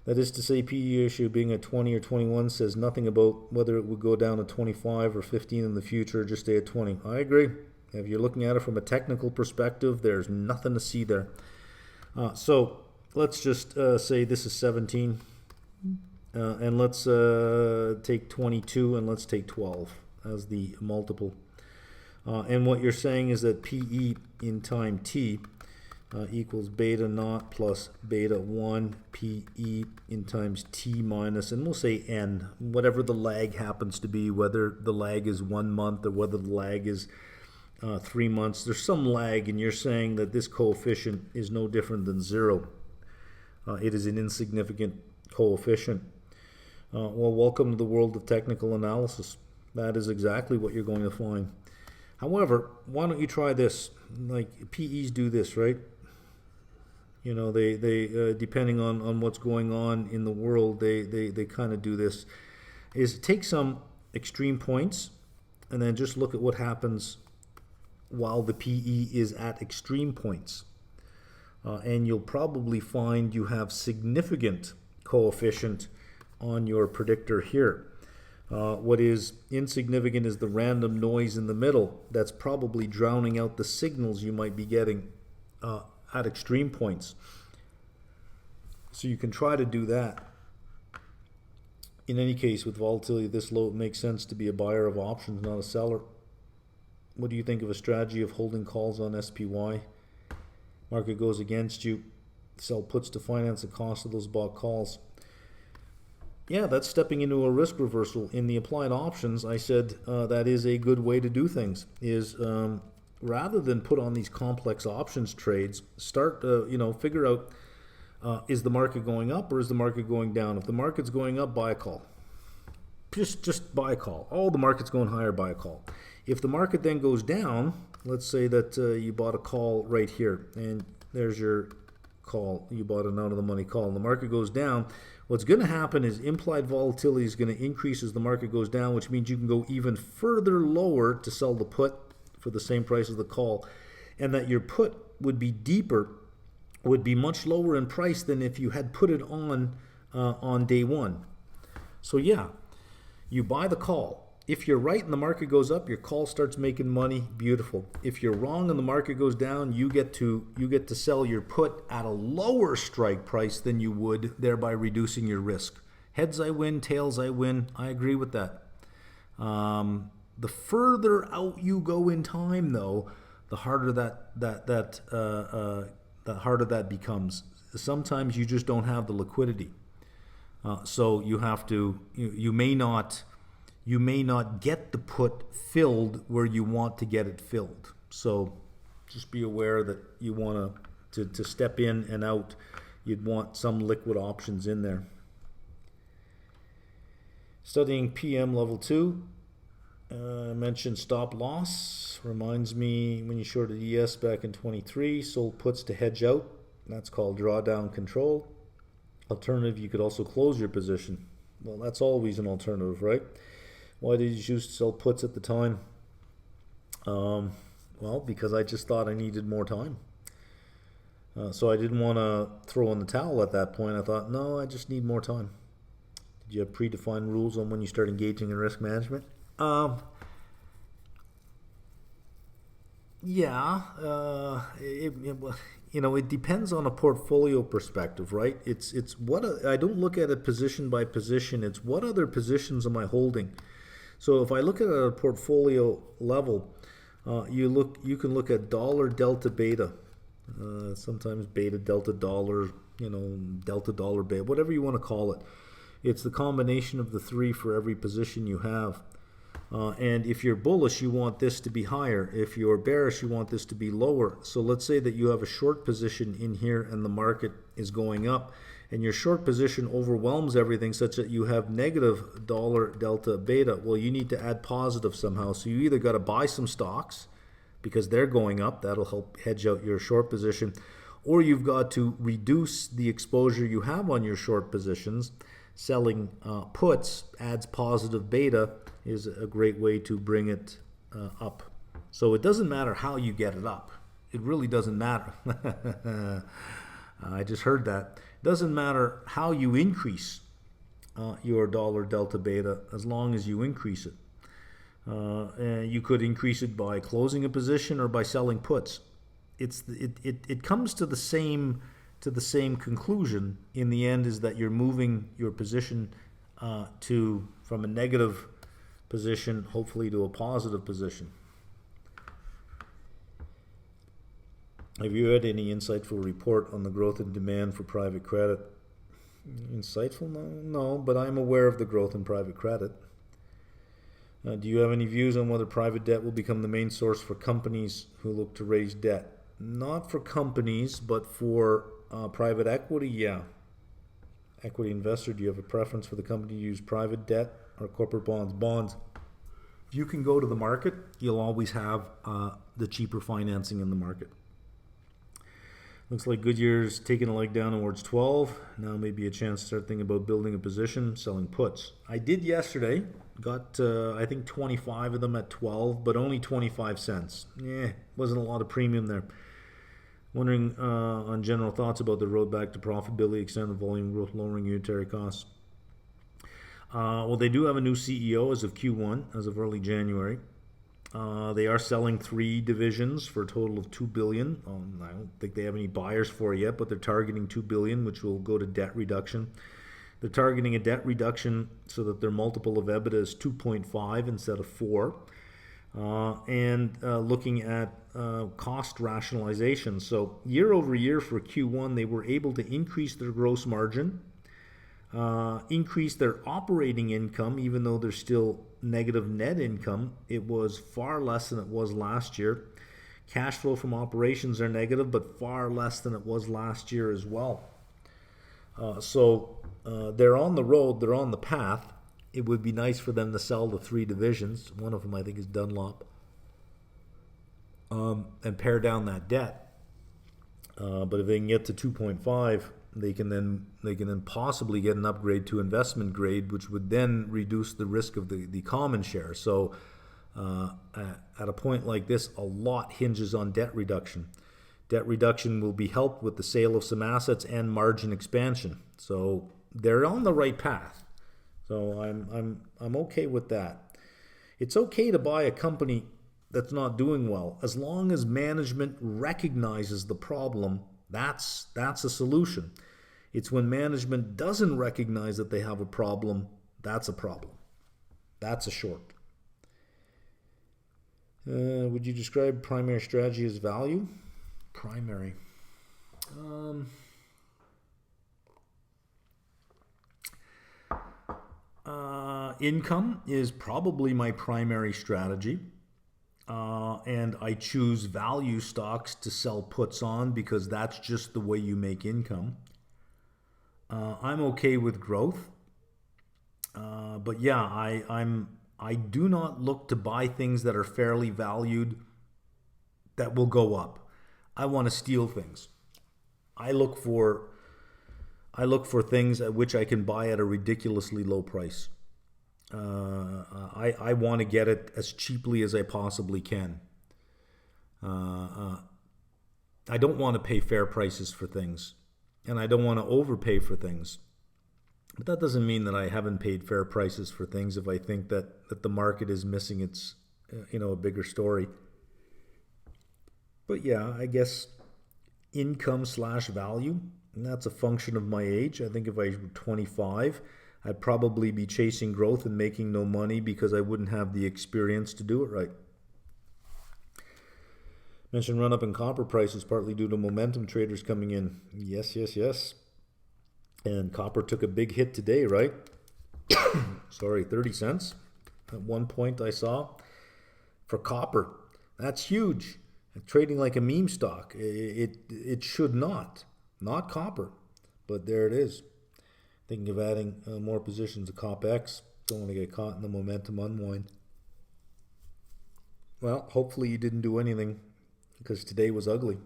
That is to say, PE ratio being at 20 or 21 says nothing about whether it would go down to 25 or 15 in the future, or just stay at 20. I agree. If you're looking at it from a technical perspective, there's nothing to see there. So let's just say this is 17. And let's take 22 and let's take 12 as the multiple. And what you're saying is that PE in time t equals beta naught plus beta 1 PE in times t minus, and we'll say n, whatever the lag happens to be, whether the lag is 1 month or whether the lag is 3 months. There's some lag, and you're saying that this coefficient is no different than 0. It is an insignificant coefficient. Well, welcome to the world of technical analysis. That is exactly what you're going to find. However, why don't you try this? Like PEs do this, right? They depending on what's going on in the world, they kind of do this. Is take some extreme points and then just look at what happens while the PE is at extreme points. And you'll probably find you have significant coefficient on your predictor here. What is insignificant is the random noise in the middle that's probably drowning out the signals you might be getting at extreme points. So you can try to do that. In any case, with volatility this low, it makes sense to be a buyer of options, not a seller. What do you think of a strategy of holding calls on SPY? Market goes against you, sell puts to finance the cost of those bought calls. Yeah, that's stepping into a risk reversal. In the applied options, I said that is a good way to do things, is rather than put on these complex options trades, start, figure out, is the market going up or is the market going down? If the market's going up, buy a call. Just buy a call. Oh, the market's going higher, buy a call. If the market then goes down, let's say that you bought a call right here, and there's your call. You bought an out-of-the-money call, and the market goes down. What's going to happen is implied volatility is going to increase as the market goes down, which means you can go even further lower to sell the put for the same price as the call, and that your put would be deeper, would be much lower in price than if you had put it on day one. So yeah, you buy the call. If you're right and the market goes up, your call starts making money. Beautiful. If you're wrong and the market goes down, you get to sell your put at a lower strike price than you would, thereby reducing your risk. Heads I win, tails I win. I agree with that. The further out you go in time, though, the harder that becomes. Sometimes you just don't have the liquidity, so you have to. You may not get the put filled where you want to get it filled. So just be aware that you want to step in and out. You'd want some liquid options in there. Studying PM level 2. I mentioned stop loss. Reminds me when you shorted ES back in 23, sold puts to hedge out. That's called drawdown control. Alternative, you could also close your position. Well, that's always an alternative, right? Why did you choose to sell puts at the time? Well, because I just thought I needed more time. So I didn't want to throw in the towel at that point. I thought, no, I just need more time. Did you have predefined rules on when you start engaging in risk management? It depends on a portfolio perspective, right? It's what I don't look at it position by position. It's what other positions am I holding? So if I look at it at a portfolio level, you can look at dollar delta beta, sometimes beta delta dollar, delta dollar beta, whatever you want to call it. It's the combination of the three for every position you have. And if you're bullish, you want this to be higher. If you're bearish, you want this to be lower. So let's say that you have a short position in here and the market is going up, and your short position overwhelms everything such that you have negative dollar delta beta. Well, you need to add positive somehow. So you either got to buy some stocks because they're going up. That'll help hedge out your short position. Or you've got to reduce the exposure you have on your short positions. Selling puts adds positive beta is a great way to bring it up. So it doesn't matter how you get it up. It really doesn't matter. I just heard that. It doesn't matter how you increase your dollar delta beta as long as you increase it. And you could increase it by closing a position or by selling puts. It comes to the same conclusion in the end, is that you're moving your position from a negative position, hopefully, to a positive position. Have you had any insightful report on the growth in demand for private credit? Insightful? No, but I'm aware of the growth in private credit. Do you have any views on whether private debt will become the main source for companies who look to raise debt? Not for companies, but for private equity, yeah. Equity investor, do you have a preference for the company to use private debt or corporate bonds? Bonds. If you can go to the market, you'll always have the cheaper financing in the market. Looks like Goodyear's taking a leg down towards 12. Now maybe a chance to start thinking about building a position, selling puts. I did yesterday. Got, I think, 25 of them at 12, but only 25 cents. Wasn't a lot of premium there. Wondering on general thoughts about the road back to profitability, extended volume growth, lowering unitary costs. Well, they do have a new CEO as of Q1, as of early January. They are selling 3 divisions for a total of $2 billion. I don't think they have any buyers for it yet, but they're targeting $2 billion, which will go to debt reduction. They're targeting a debt reduction so that their multiple of EBITDA is 2.5 instead of 4. And looking at cost rationalization. So year over year for Q1, they were able to increase their gross margin, increase their operating income, even though there's still negative net income. It was far less than it was last year. Cash flow from operations are negative, but far less than it was last year as well. So they're on the road, they're on the path. It would be nice for them to sell the 3 divisions. One of them, I think, is Dunlop, and pare down that debt. But if they can get to 2.5, they can then possibly get an upgrade to investment grade, which would then reduce the risk of the common share. So at a point like this, a lot hinges on debt reduction. Debt reduction will be helped with the sale of some assets and margin expansion. So they're on the right path. So I'm okay with that. It's okay to buy a company that's not doing well as long as management recognizes the problem. That's a solution. It's when management doesn't recognize that they have a problem, that's a problem. That's a short. Would you describe primary strategy as value? Primary. Income is probably my primary strategy. And I choose value stocks to sell puts on because that's just the way you make income. I'm okay with growth. But yeah, I do not look to buy things that are fairly valued that will go up. I want to steal things. I look for things at which I can buy at a ridiculously low price. I want to get it as cheaply as I possibly can. I don't want to pay fair prices for things, and I don't want to overpay for things. But that doesn't mean that I haven't paid fair prices for things if I think that the market is missing its, a bigger story. But yeah, I guess income/value, and that's a function of my age. I think if I were 25, I'd probably be chasing growth and making no money because I wouldn't have the experience to do it right. Mentioned run up in copper prices partly due to momentum traders coming in. Yes. And copper took a big hit today, right? 30 cents at one point I saw for copper. That's huge. Trading like a meme stock. It should not copper, but there it is. Thinking of adding more positions to CopX. Don't want to get caught in the momentum unwind. Well, hopefully you didn't do anything because today was ugly.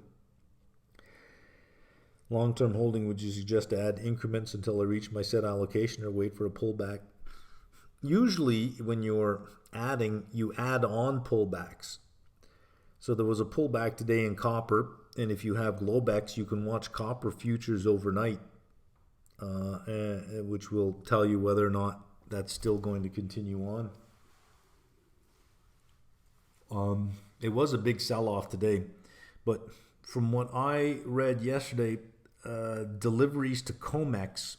Long-term holding, would you suggest to add increments until I reach my set allocation or wait for a pullback? Usually when you're adding, you add on pullbacks. So there was a pullback today in copper, and if you have Globex, you can watch copper futures overnight. Which will tell you whether or not that's still going to continue on. It was a big sell-off today, but from what I read yesterday, deliveries to COMEX,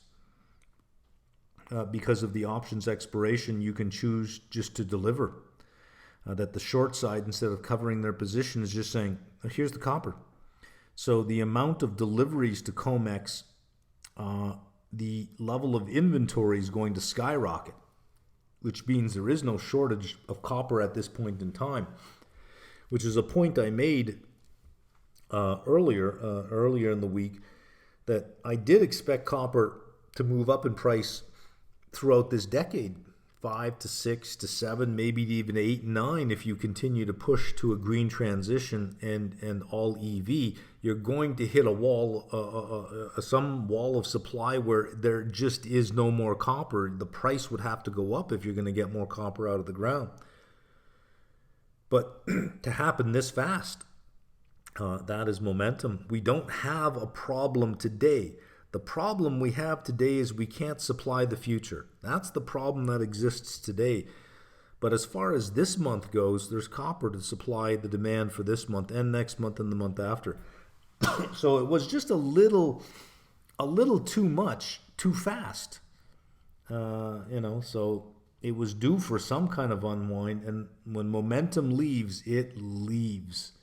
because of the options expiration, you can choose just to deliver. That the short side, instead of covering their position, is just saying, here's the copper. So the amount of deliveries to COMEX, the level of inventory is going to skyrocket, which means there is no shortage of copper at this point in time, which is a point I made earlier in the week, that I did expect copper to move up in price throughout this decade 5 to 6 to 7, maybe even 8, 9, if you continue to push to a green transition and all EV, you're going to hit a wall, some wall of supply where there just is no more copper. The price would have to go up if you're going to get more copper out of the ground. But to happen this fast, that is momentum. We don't have a problem today. The problem we have today is we can't supply the future. That's the problem that exists today. But as far as this month goes, there's copper to supply the demand for this month and next month and the month after. So it was just a little too much, too fast. So it was due for some kind of unwind. And when momentum leaves, it leaves.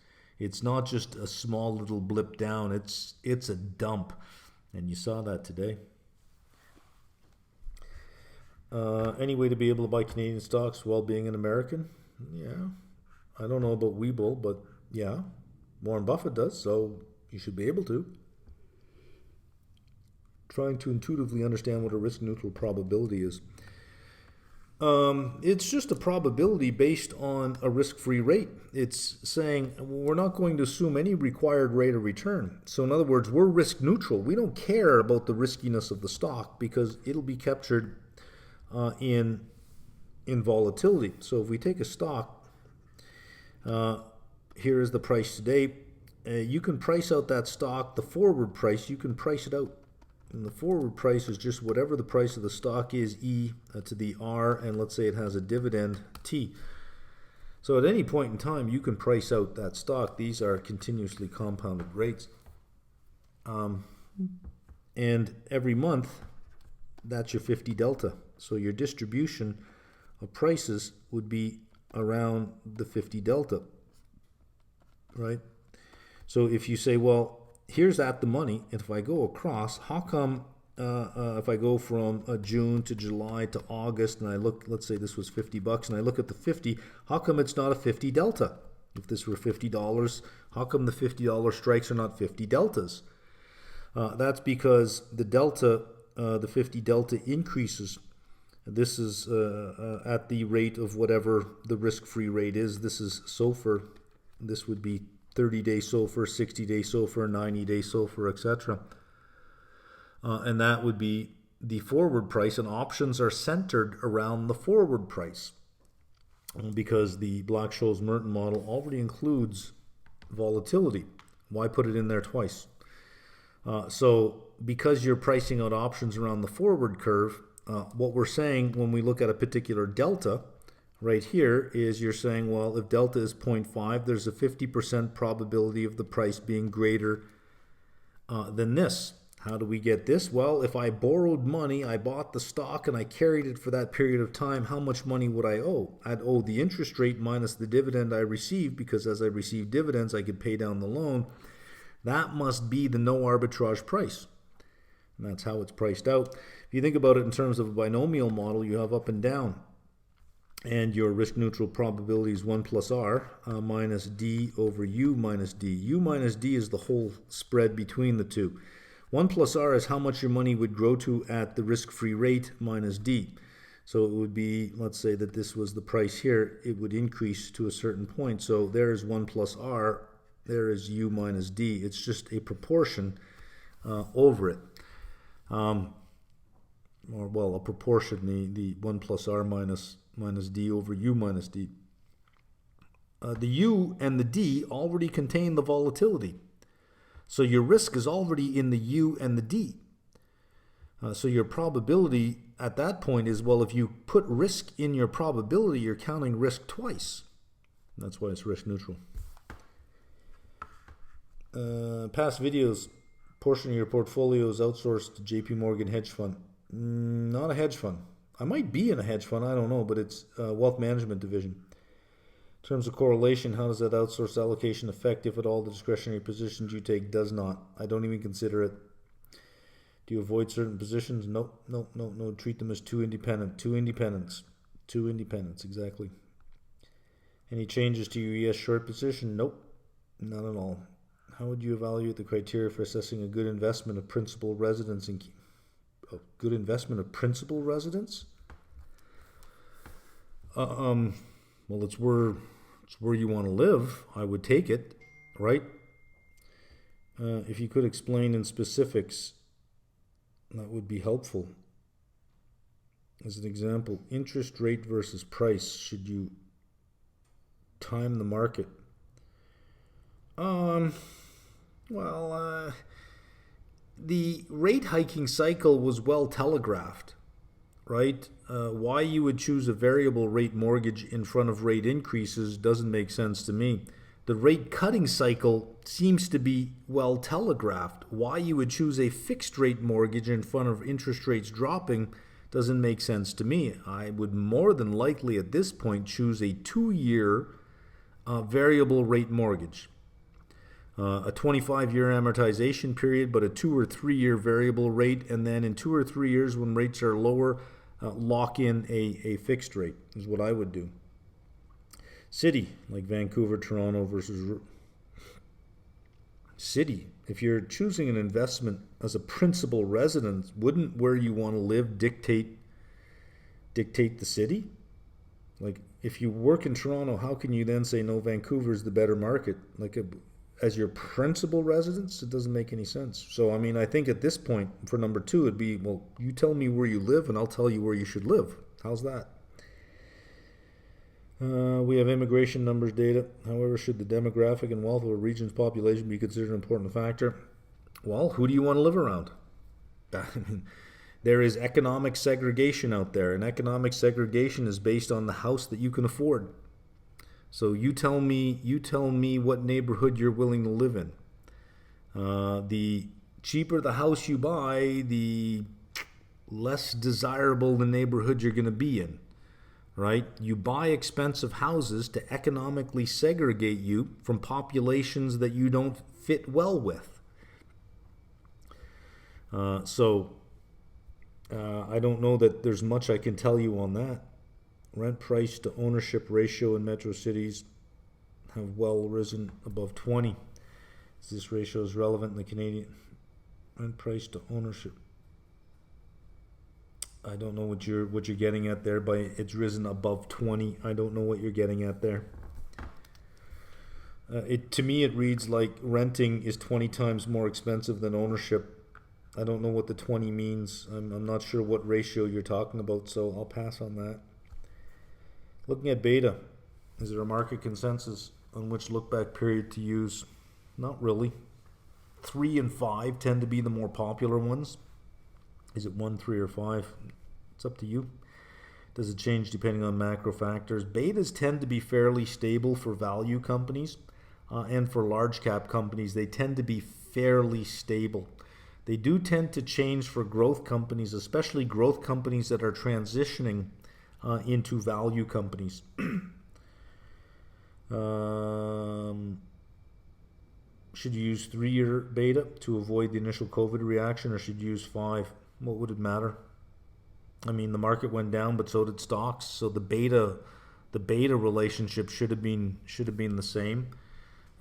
It's not just a small little blip down. It's a dump. And you saw that today. Any way to be able to buy Canadian stocks while being an American? Yeah. I don't know about Webull, but yeah. Warren Buffett does, so you should be able to. Trying to intuitively understand what a risk-neutral probability is. It's just a probability based on a risk-free rate. It's saying we're not going to assume any required rate of return. So in other words, we're risk neutral. We don't care about the riskiness of the stock because it'll be captured in volatility. So if we take a stock, here is the price today. You can price out that stock, the forward price, you can price it out. And the forward price is just whatever the price of the stock is, E to the R, and let's say it has a dividend, T. So at any point in time, you can price out that stock. These are continuously compounded rates. And every month, that's your 50 delta. So your distribution of prices would be around the 50 delta, right? So if you say, well, here's at the money, and if I go across, how come if I go from June to July to August and I look, let's say this was $50 and I look at the 50, how come it's not a 50 delta? If this were $50, how come the $50 strikes are not 50 deltas? That's because the delta, the 50 delta increases. This is at the rate of whatever the risk-free rate is. This is SOFR. This would be 30-day SOFR, 60-day SOFR, 90-day SOFR, etc. And that would be the forward price, and options are centered around the forward price because the Black-Scholes-Merton model already includes volatility. Why put it in there twice? So because you're pricing out options around the forward curve, what we're saying when we look at a particular delta right here is you're saying, well, if delta is 0.5, there's a 50% probability of the price being greater than this. How do we get this? Well, if I borrowed money, I bought the stock and I carried it for that period of time, how much money would I owe? I'd owe the interest rate minus the dividend I received, because as I receive dividends, I could pay down the loan. That must be the no arbitrage price. And that's how it's priced out. If you think about it in terms of a binomial model, you have up and down. And your risk-neutral probability is 1 plus R minus D over U minus D. U minus D is the whole spread between the two. 1 plus R is how much your money would grow to at the risk-free rate minus D. So it would be, let's say that this was the price here, it would increase to a certain point. So there is 1 plus R, there is U minus D. It's just a proportion over it. Or, well, a proportion, the 1 plus R minus D over U minus D. The U and the D already contain the volatility. So your risk is already in the U and the D. So your probability at that point is, well, if you put risk in your probability, you're counting risk twice. That's why it's risk neutral. Past videos, portion of your portfolio is outsourced to JP Morgan hedge fund. Not a hedge fund. I might be in a hedge fund, I don't know, but it's a wealth management division. In terms of correlation, how does that outsourced allocation affect, if at all, the discretionary positions you take? Does not. I don't even consider it. Do you avoid certain positions? No. Treat them as two independent. Two independents, exactly. Any changes to your ES short position? Nope, not at all. How would you evaluate the criteria for assessing a good investment of principal residence in good investment of principal residence? Well, it's where you want to live. I would take it, right? If you could explain in specifics, that would be helpful. As an example, interest rate versus price. Should you time the market? The rate hiking cycle was well telegraphed, right? Why you would choose a variable rate mortgage in front of rate increases doesn't make sense to me. The rate cutting cycle seems to be well telegraphed. Why you would choose a fixed rate mortgage in front of interest rates dropping doesn't make sense to me. I would more than likely at this point choose a 2-year variable rate mortgage. A 25-year amortization period, but a 2 or 3 year variable rate, and then in 2 or 3 years when rates are lower, lock in a fixed rate is what I would do. City, like Vancouver, Toronto versus city. If you're choosing an investment as a principal residence, wouldn't where you want to live dictate the city? Like if you work in Toronto, how can you then say no, Vancouver is the better market? As your principal residence, it doesn't make any sense. So, I mean, I think at this point, for number 2, it'd be, well, you tell me where you live and I'll tell you where you should live. How's that? We have immigration numbers data. However, should the demographic and wealth of a region's population be considered an important factor? Well, who do you want to live around? I mean, there is economic segregation out there, and economic segregation is based on the house that you can afford. So you tell me what neighborhood you're willing to live in. The cheaper the house you buy, the less desirable the neighborhood you're going to be in, right? You buy expensive houses to economically segregate you from populations that you don't fit well with. I don't know that there's much I can tell you on that. Rent price to ownership ratio in metro cities have well risen above 20. This ratio is relevant in the Canadian rent price to ownership. I don't know what you're getting at there by it's risen above 20. I don't know what you're getting at there. To me it reads like renting is 20 times more expensive than ownership. I don't know what the 20 means. I'm not sure what ratio you're talking about, so I'll pass on that. Looking at beta, is there a market consensus on which look-back period to use? Not really. 3 and 5 tend to be the more popular ones. Is it 1, 3, or 5? It's up to you. Does it change depending on macro factors? Betas tend to be fairly stable for value companies, and for large cap companies, they tend to be fairly stable. They do tend to change for growth companies, especially growth companies that are transitioning into value companies. Should you use 3-year beta to avoid the initial COVID reaction, or should you use 5? What would it matter? I mean, the market went down, but so did stocks. So the beta relationship should have been the same.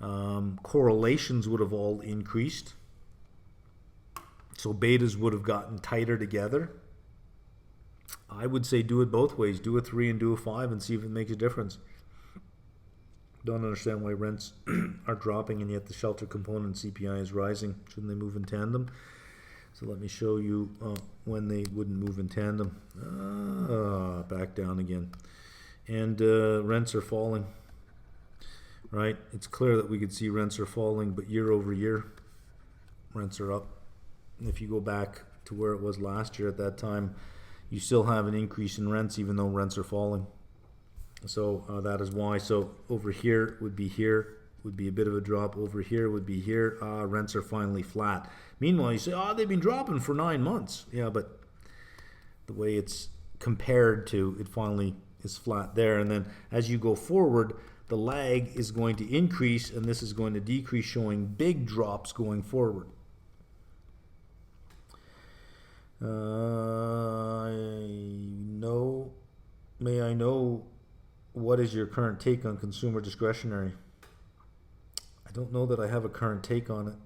Correlations would have all increased. So betas would have gotten tighter together. I would say do it both ways. Do a 3 and do a 5 and see if it makes a difference. Don't understand why rents are dropping and yet the shelter component CPI is rising. Shouldn't they move in tandem? So let me show you when they wouldn't move in tandem. Back down again. And rents are falling. Right? It's clear that we could see rents are falling, but year over year, rents are up. And if you go back to where it was last year at that time, you still have an increase in rents even though rents are falling. So that is why. So over here would be a bit of a drop. Over here would be here. Rents are finally flat. Meanwhile, you say, they've been dropping for 9 months. Yeah, but the way it's compared to, it finally is flat there. And then as you go forward, the lag is going to increase and this is going to decrease, showing big drops going forward. May I know what is your current take on consumer discretionary? I don't know that I have a current take on it.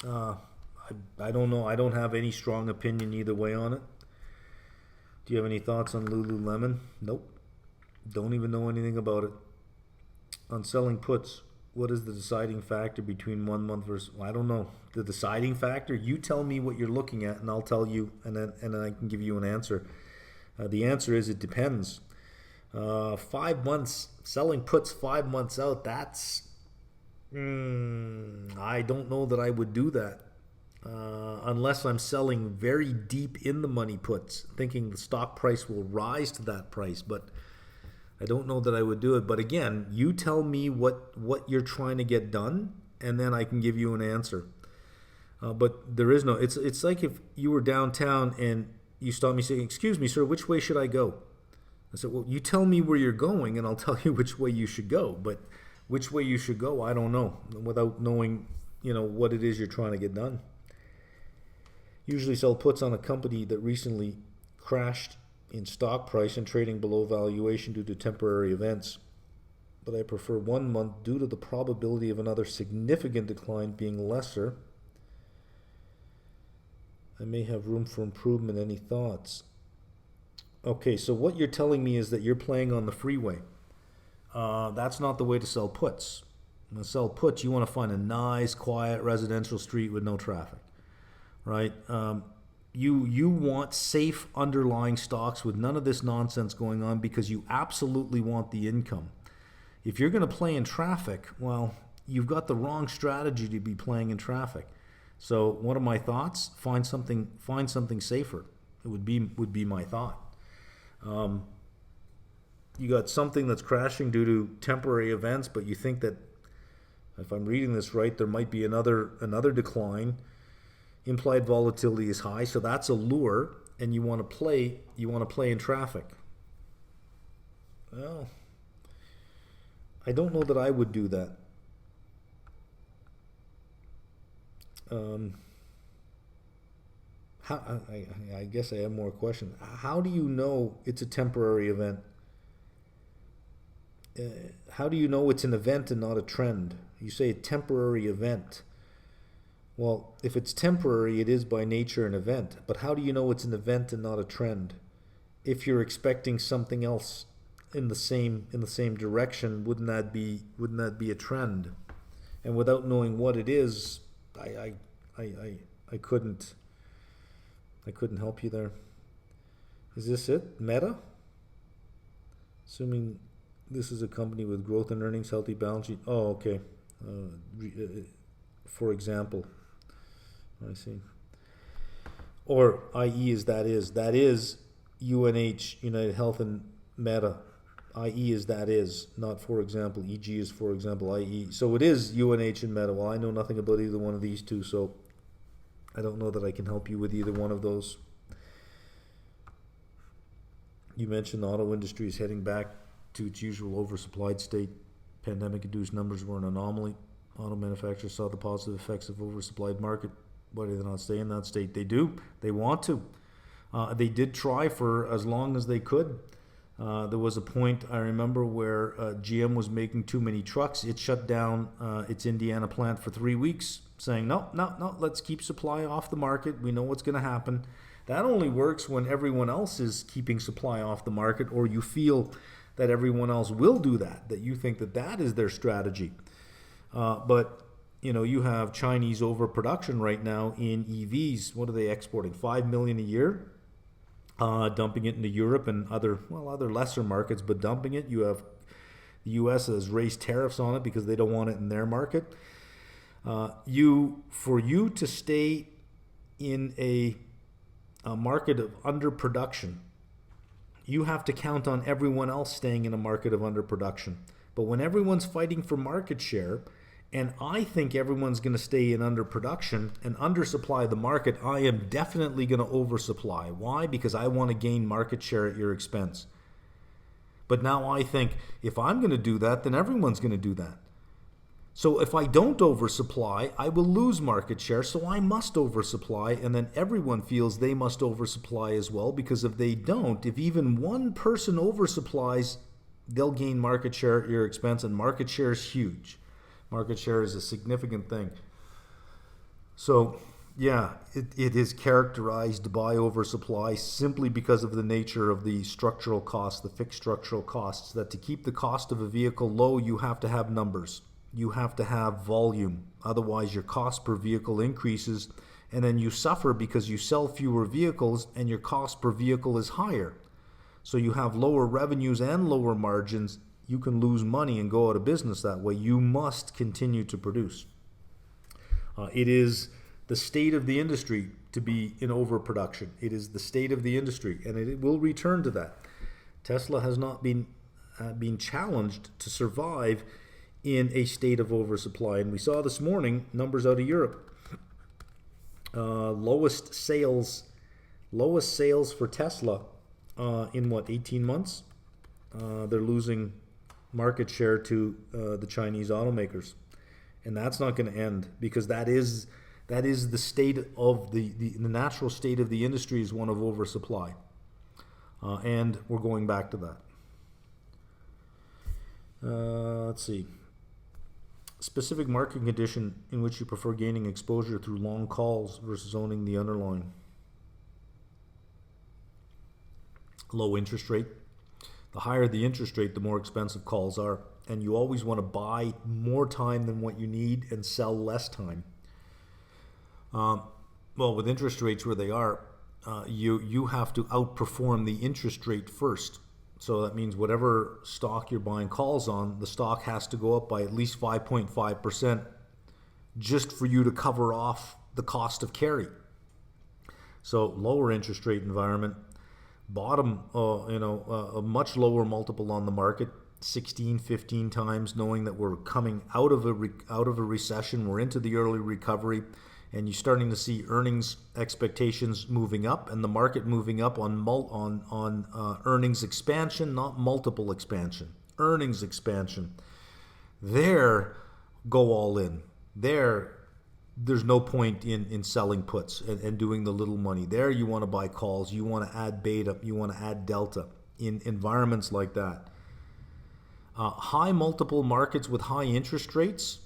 I don't know. I don't have any strong opinion either way on it. Do you have any thoughts on Lululemon? Nope. Don't even know anything about it. On selling puts, what is the deciding factor between 1 month versus, I don't know. The deciding factor? You tell me what you're looking at and I'll tell you, and then I can give you an answer. The answer is it depends. 5 months, selling puts 5 months out, that's, I don't know that I would do that. Unless I'm selling very deep in the money puts, thinking the stock price will rise to that price. But I don't know that I would do it. But again, you tell me what you're trying to get done, and then I can give you an answer. But there is no, it's like if you were downtown and you stopped me saying, "Excuse me, sir, which way should I go?" I said, "Well, you tell me where you're going and I'll tell you which way you should go." But which way you should go, I don't know, without knowing, what it is you're trying to get done. Usually sell puts on a company that recently crashed in stock price and trading below valuation due to temporary events. But I prefer 1 month due to the probability of another significant decline being lesser. I may have room for improvement. Any thoughts? Okay, so what you're telling me is that you're playing on the freeway. That's not the way to sell puts. To sell puts, you want to find a nice, quiet residential street with no traffic, right? You want safe underlying stocks with none of this nonsense going on because you absolutely want the income. If you're going to play in traffic, well, you've got the wrong strategy to be playing in traffic. So what are my thoughts? Find something safer. It would be my thought. You got something that's crashing due to temporary events, but you think that, if I'm reading this right, there might be another decline. Implied volatility is high, so that's a lure, and you want to play in traffic. Well, I don't know that I would do that. I guess I have more questions. How do you know it's a temporary event? How do you know it's an event and not a trend? You say a temporary event. Well, if it's temporary, it is by nature an event. But how do you know it's an event and not a trend? If you're expecting something else in the same direction, wouldn't that be a trend? And without knowing what it is, I couldn't help you there. Is this it? Meta? Assuming this is a company with growth in earnings, healthy balance sheet. Oh, okay. For example, I see. Or i.e. That is UNH, United Health, and Meta. i.e. is, not for example. E.g. is for example, i.e. So it is UNH and Meta. Well, I know nothing about either one of these two, so I don't know that I can help you with either one of those. You mentioned the auto industry is heading back to its usual oversupplied state. Pandemic-induced numbers were an anomaly. Auto manufacturers saw the positive effects of oversupplied market. Why do they not stay in that state? They do. They want to. They did try for as long as they could. There was a point, I remember, where GM was making too many trucks. It shut down its Indiana plant for 3 weeks, saying, no, let's keep supply off the market. We know what's going to happen. That only works when everyone else is keeping supply off the market, or you feel that everyone else will do that you think that is their strategy. But you have Chinese overproduction right now in EVs. What are they exporting? 5 million a year, dumping it into Europe and other lesser markets, but dumping it. You have the U.S. has raised tariffs on it because they don't want it in their market. For you to stay in a market of underproduction, you have to count on everyone else staying in a market of underproduction. But when everyone's fighting for market share, and I think everyone's going to stay in underproduction and undersupply the market, I am definitely going to oversupply. Why? Because I want to gain market share at your expense. But now I think if I'm going to do that, then everyone's going to do that. So if I don't oversupply, I will lose market share, so I must oversupply, and then everyone feels they must oversupply as well, because if they don't, if even one person oversupplies, they'll gain market share at your expense, and market share is huge. Market share is a significant thing. So Yeah, it is characterized by oversupply simply because of the nature of the structural costs, the fixed structural costs, that to keep the cost of a vehicle low, you have to have numbers. You have to have volume. Otherwise, your cost per vehicle increases, and then you suffer because you sell fewer vehicles and your cost per vehicle is higher. So you have lower revenues and lower margins. You can lose money and go out of business that way. You must continue to produce. It is the state of the industry to be in overproduction. It is the state of the industry, and it will return to that. Tesla has not been challenged to survive in a state of oversupply, and we saw this morning numbers out of Europe. Lowest sales for Tesla in 18 months. They're losing market share to the Chinese automakers, and that's not going to end, because that is the state of the natural state of the industry is one of oversupply, and we're going back to that. Let's see. Specific market condition in which you prefer gaining exposure through long calls versus owning the underlying. Low interest rate. The higher the interest rate, the more expensive calls are, and you always want to buy more time than what you need and sell less time. Well, with interest rates where they are, you have to outperform the interest rate first. So that means whatever stock you're buying calls on, the stock has to go up by at least 5.5% just for you to cover off the cost of carry. So lower interest rate environment, bottom, a much lower multiple on the market, 16, 15 times, knowing that we're coming out of a recession, we're into the early recovery, and you're starting to see earnings expectations moving up and the market moving up on earnings expansion, not multiple expansion. Earnings expansion. There, go all in. There's no point in selling puts and doing the little money. There, you want to buy calls. You want to add beta. You want to add delta in environments like that. High multiple markets with high interest rates.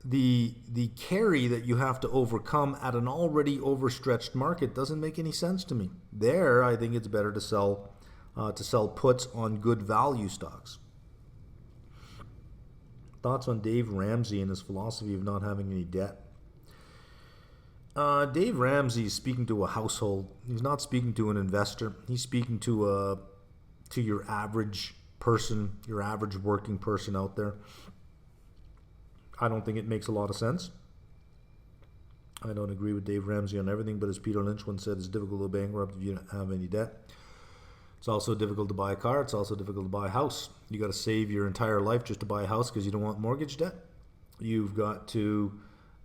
The carry that you have to overcome at an already overstretched market doesn't make any sense to me. There, I think it's better to sell puts on good value stocks. Thoughts on Dave Ramsey and his philosophy of not having any debt? Dave Ramsey is speaking to a household. He's not speaking to an investor. He's speaking to your average person, your average working person out there. I don't think it makes a lot of sense. I don't agree with Dave Ramsey on everything, but as Peter Lynch once said, it's difficult to bankrupt if you don't have any debt. It's also difficult to buy a car. It's also difficult to buy a house. You got to save your entire life just to buy a house because you don't want mortgage debt. You've got to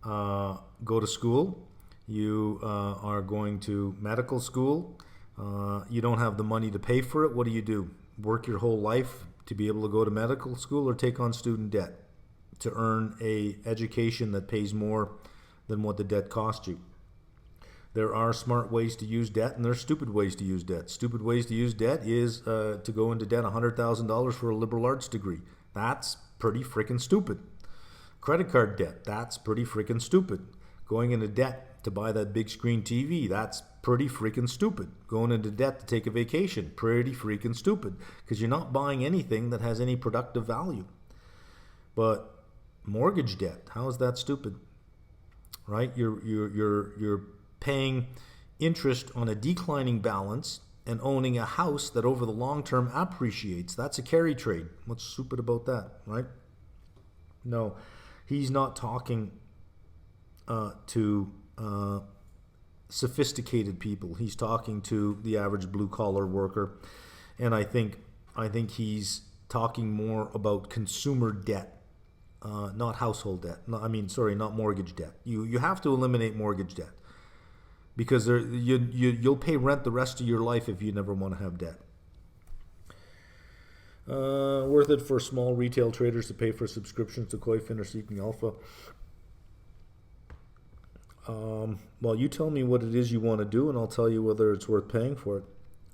go to school. You are going to medical school. You don't have the money to pay for it. What do? Work your whole life to be able to go to medical school or take on student debt to earn a education that pays more than what the debt cost you. There are smart ways to use debt, and there are stupid ways to use debt. Stupid ways to use debt is to go into debt $100,000 for a liberal arts degree. That's pretty freaking stupid. Credit card debt, that's pretty freaking stupid. Going into debt to buy that big screen TV, that's pretty freaking stupid. Going into debt to take a vacation, pretty freaking stupid, because you're not buying anything that has any productive value. But mortgage debt, how is that stupid? Right? You're paying interest on a declining balance and owning a house that over the long term appreciates. That's a carry trade. What's stupid about that, right? No, he's not talking to sophisticated people. He's talking to the average blue collar worker, and I think he's talking more about consumer debt. Not household debt. Not mortgage debt. You have to eliminate mortgage debt because you'll pay rent the rest of your life if you never want to have debt. Worth it for small retail traders to pay for subscriptions to Koifin or Seeking Alpha? Well, you tell me what it is you want to do, and I'll tell you whether it's worth paying for it.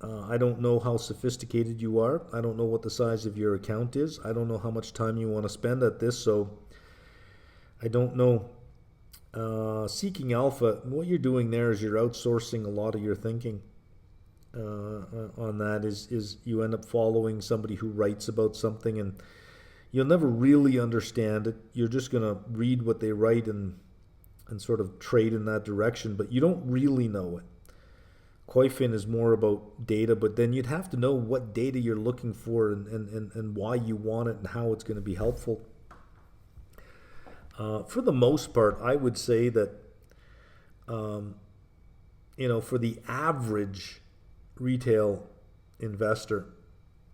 I don't know how sophisticated you are. I don't know what the size of your account is. I don't know how much time you want to spend at this, so I don't know Seeking alpha, what you're doing there is you're outsourcing a lot of your thinking. On that is you end up following somebody who writes about something, and you'll never really understand it. You're just going to read what they write and sort of trade in that direction, but you don't really know it. Koifin is more about data, but then you'd have to know what data you're looking for and why you want it and how it's going to be helpful. For the most part, I would say that, for the average retail investor,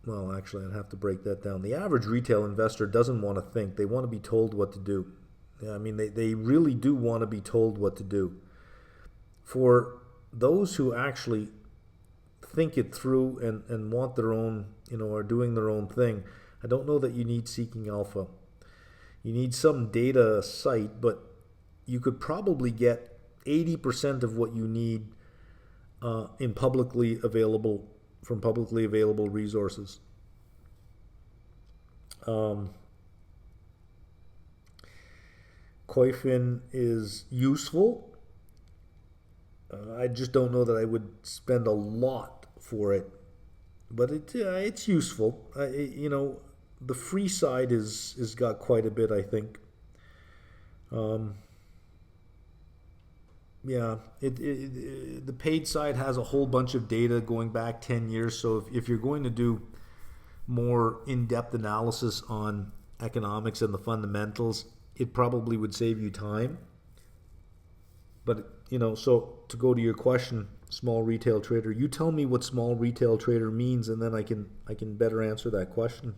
well, actually, I'd have to break that down. The average retail investor doesn't want to think. They want to be told what to do. I mean, they really do want to be told what to do. For those who actually think it through and want their own, are doing their own thing, I don't know that you need Seeking Alpha. You need some data site, but you could probably get 80% of what you need from publicly available resources. Koifin is useful. I just don't know that I would spend a lot for it, but it's useful. The free side is got quite a bit, I think. The paid side has a whole bunch of data going back 10 years. So if you're going to do more in-depth analysis on economics and the fundamentals, it probably would save you time. But, so to go to your question, small retail trader, you tell me what small retail trader means, and then I can better answer that question.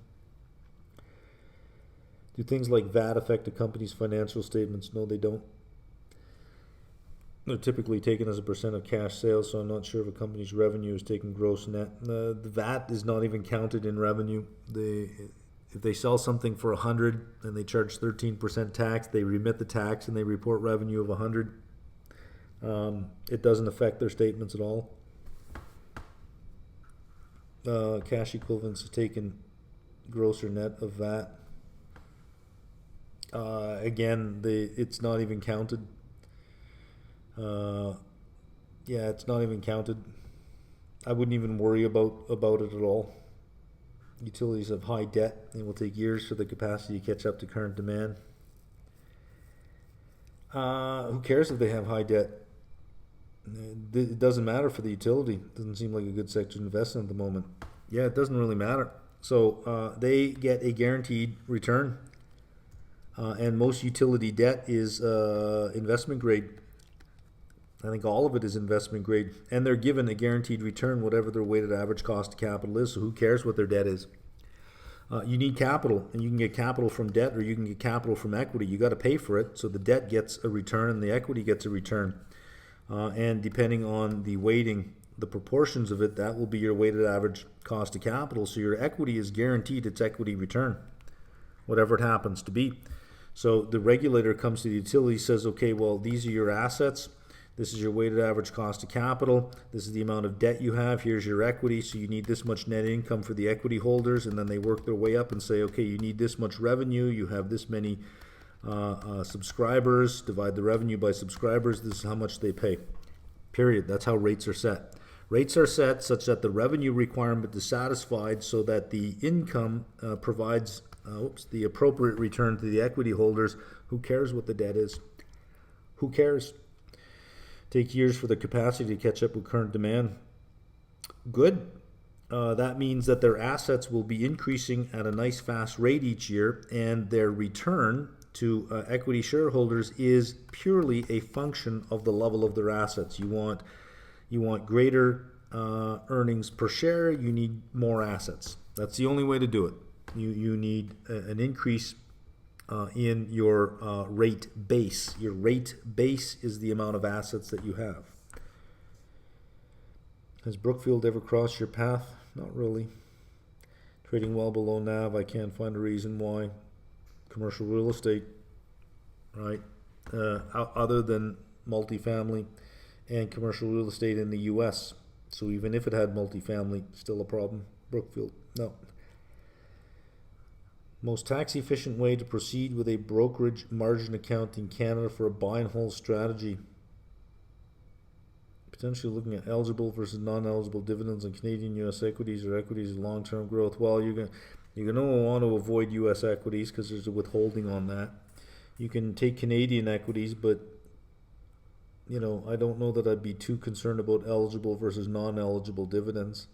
Do things like VAT affect a company's financial statements? No, they don't. They're typically taken as a percent of cash sales, so I'm not sure if a company's revenue is taken gross net. The VAT is not even counted in revenue. If they sell something for 100 and they charge 13% tax, they remit the tax and they report revenue of 100. It doesn't affect their statements at all. Cash equivalents is taken gross or net of VAT. Again, it's not even counted. It's not even counted. I wouldn't even worry about it at all. Utilities have high debt. It will take years for the capacity to catch up to current demand. Who cares if they have high debt? It doesn't matter for the utility. It doesn't seem like a good sector to invest in at the moment. Yeah, it doesn't really matter. So they get a guaranteed return. And most utility debt is investment grade. I think all of it is investment grade. And they're given a guaranteed return, whatever their weighted average cost of capital is. So who cares what their debt is? You need capital, and you can get capital from debt or you can get capital from equity. You got to pay for it. So the debt gets a return and the equity gets a return. And depending on the weighting, the proportions of it, that will be your weighted average cost of capital. So your equity is guaranteed its equity return, whatever it happens to be. So the regulator comes to the utility, says, okay, well, these are your assets. This is your weighted average cost of capital. This is the amount of debt you have. Here's your equity. So you need this much net income for the equity holders. And then they work their way up and say, okay, you need this much revenue. You have this many subscribers. Divide the revenue by subscribers. This is how much they pay. Period. That's how rates are set. Rates are set such that the revenue requirement is satisfied so that the income provides the appropriate return to the equity holders. Who cares what the debt is? Who cares? Take years for the capacity to catch up with current demand. Good. That means that their assets will be increasing at a nice fast rate each year, and their return to equity shareholders is purely a function of the level of their assets. You want greater earnings per share. You need more assets. That's the only way to do it. You need an increase in your rate base. Your rate base is the amount of assets that you have. Has Brookfield ever crossed your path? Not really. Trading well below NAV. I can't find a reason why. Commercial real estate, right? Other than multifamily and commercial real estate in the U.S. So even if it had multifamily, still a problem. Brookfield, no. Most tax efficient way to proceed with a brokerage margin account in Canada for a buy and hold strategy. Potentially looking at eligible versus non-eligible dividends on Canadian U.S. equities or equities of long-term growth. Well, you're going to want to avoid U.S. equities because there's a withholding on that. You can take Canadian equities, but I don't know that I'd be too concerned about eligible versus non-eligible dividends.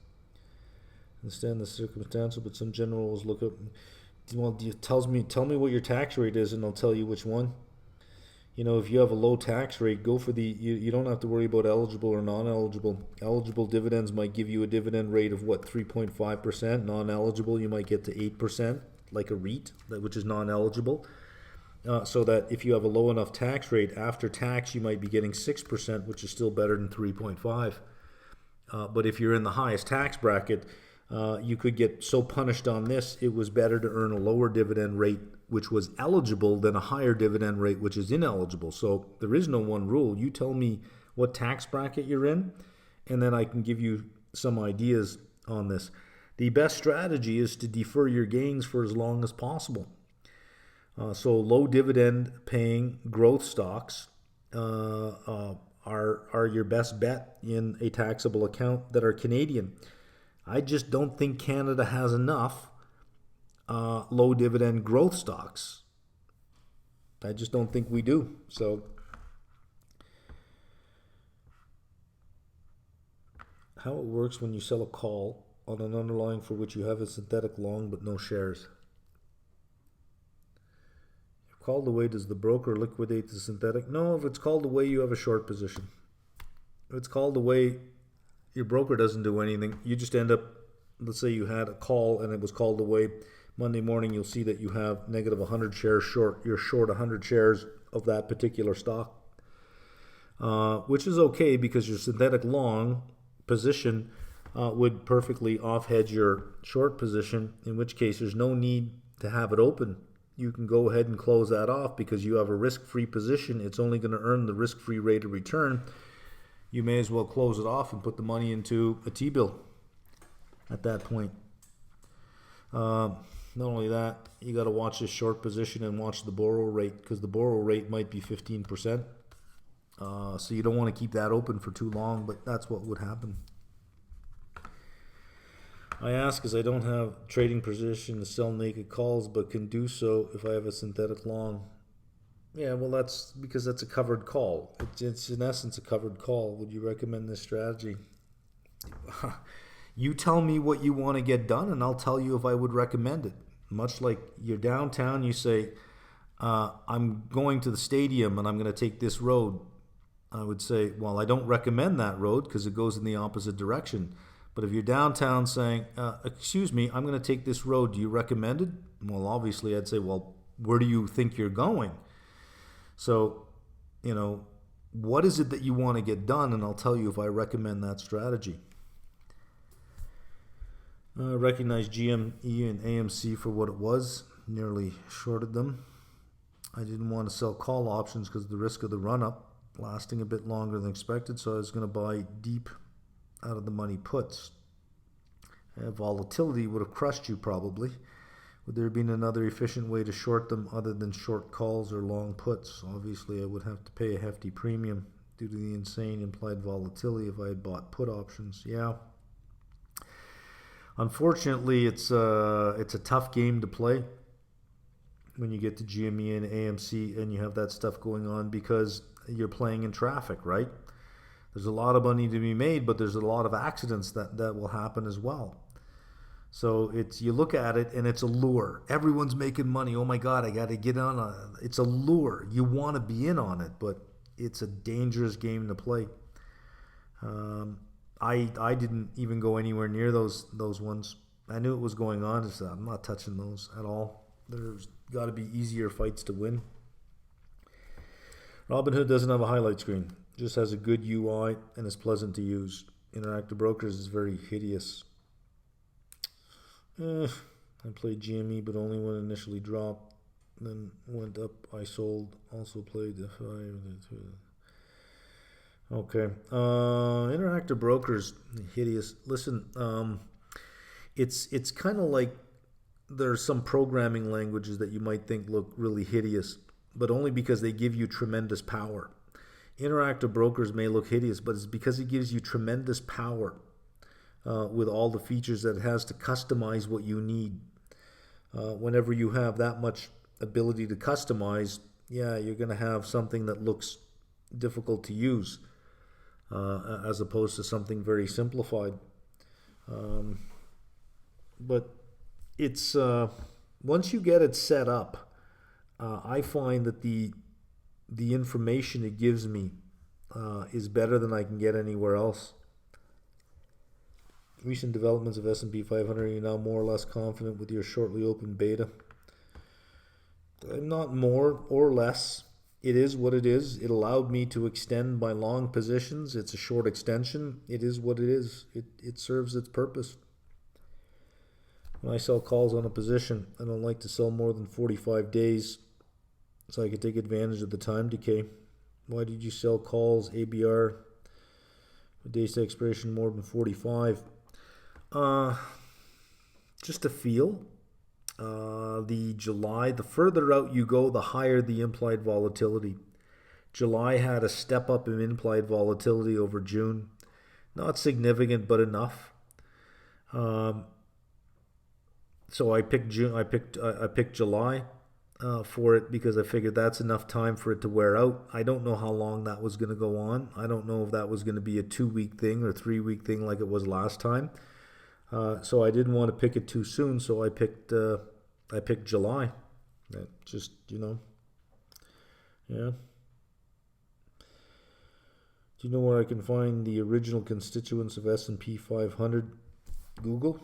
Understand the circumstantial, but some generals look up. Tell me what your tax rate is, and I'll tell you which one. If you have a low tax rate, go for you don't have to worry about eligible or non-eligible. Eligible dividends might give you a dividend rate of 3.5%. Non-eligible, you might get to 8%, like a REIT, which is non-eligible. So that if you have a low enough tax rate, after tax, you might be getting 6%, which is still better than 3.5. But if you're in the highest tax bracket, you could get so punished on this, it was better to earn a lower dividend rate, which was eligible, than a higher dividend rate, which is ineligible. So there is no one rule. You tell me what tax bracket you're in, and then I can give you some ideas on this. The best strategy is to defer your gains for as long as possible. So low dividend paying growth stocks are your best bet in a taxable account that are Canadian. I just don't think Canada has enough low dividend growth stocks. I just don't think we do. So how it works when you sell a call on an underlying for which you have a synthetic long but no shares. If called away, does the broker liquidate the synthetic? No, if it's called away, you have a short position. If it's called away, your broker doesn't do anything. You just end up, let's say you had a call and it was called away. Monday morning, you'll see that you have negative 100 shares short. You're short 100 shares of that particular stock, which is okay because your synthetic long position would perfectly off-hedge your short position, in which case there's no need to have it open. You can go ahead and close that off because you have a risk-free position. It's only going to earn the risk-free rate of return. You may as well close it off and put the money into a T-bill at that point. Not only that, you got to watch this short position and watch the borrow rate, because the borrow rate might be 15%. So you don't want to keep that open for too long, but that's what would happen. I ask because I don't have trading position to sell naked calls, but can do so if I have a synthetic long. Yeah, well, that's because that's a covered call. It's in essence a covered call. Would you recommend this strategy? You tell me what you want to get done, and I'll tell you if I would recommend it. Much like you're downtown, you say, I'm going to the stadium and I'm going to take this road. I would say, well, I don't recommend that road because it goes in the opposite direction. But if you're downtown saying, excuse me, I'm going to take this road, do you recommend it? Well, obviously I'd say, well, where do you think you're going? So, what is it that you want to get done? And I'll tell you if I recommend that strategy. Recognize GME and AMC for what it was. Nearly shorted them. I didn't want to sell call options because of the risk of the run-up lasting a bit longer than expected, so I was going to buy deep out of the money puts. Volatility would have crushed you probably. Would there have been another efficient way to short them other than short calls or long puts? Obviously, I would have to pay a hefty premium due to the insane implied volatility if I had bought put options. Yeah. Unfortunately, it's a tough game to play when you get to GME and AMC and you have that stuff going on because you're playing in traffic, right? There's a lot of money to be made, but there's a lot of accidents that will happen as well. So you look at it and it's a lure. Everyone's making money. Oh my God, I got to get on. It's a lure. You want to be in on it, but it's a dangerous game to play. I didn't even go anywhere near those ones. I knew it was going on. So I'm not touching those at all. There's got to be easier fights to win. Robinhood doesn't have a highlight screen. Just has a good UI and is pleasant to use. Interactive Brokers is very hideous. I played GME, but only when it initially dropped. Then went up. I sold. Also played the 5. Okay. Interactive Brokers, hideous. Listen, it's kind of like there's some programming languages that you might think look really hideous, but only because they give you tremendous power. Interactive brokers may look hideous, but it's because it gives you tremendous power with all the features that it has to customize what you need. Whenever you have that much ability to customize, yeah, you're going to have something that looks difficult to use as opposed to something very simplified. But it's once you get it set up, I find that the information it gives me is better than I can get anywhere else. Recent developments of S&P 500, are you now more or less confident with your shortly open beta? I'm not more or less. It is what it is. It allowed me to extend my long positions. It's a short extension. It is what it is. It serves its purpose. When I sell calls on a position, I don't like to sell more than 45 days so I can take advantage of the time decay. Why did you sell calls, ABR, with days to expiration more than 45? Just a feel. The further out you go, the higher the implied volatility. July had a step up in implied volatility over June. Not significant, but enough. So I picked June. I picked July for it because I figured that's enough time for it to wear out. I don't know how long that was going to go on. I don't know if that was going to be a 2-week thing or 3-week thing like it was last time. So I didn't want to pick it too soon, so I picked July. Just, yeah. Do you know where I can find the original constituents of S&P 500? Google.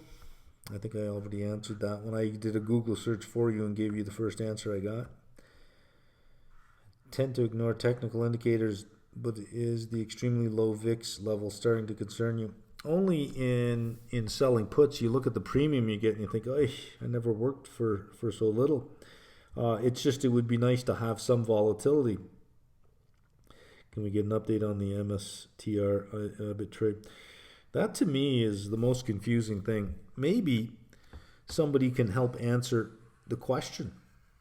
I think I already answered that when I did a Google search for you and gave you the first answer I got. Tend to ignore technical indicators, but is the extremely low VIX level starting to concern you? Only in selling puts. You look at the premium you get and you think, oh, I never worked for so little. It's just it would be nice to have some volatility. Can we get an update on the MSTR bit trade? That to me is the most confusing thing. Maybe somebody can help answer the question,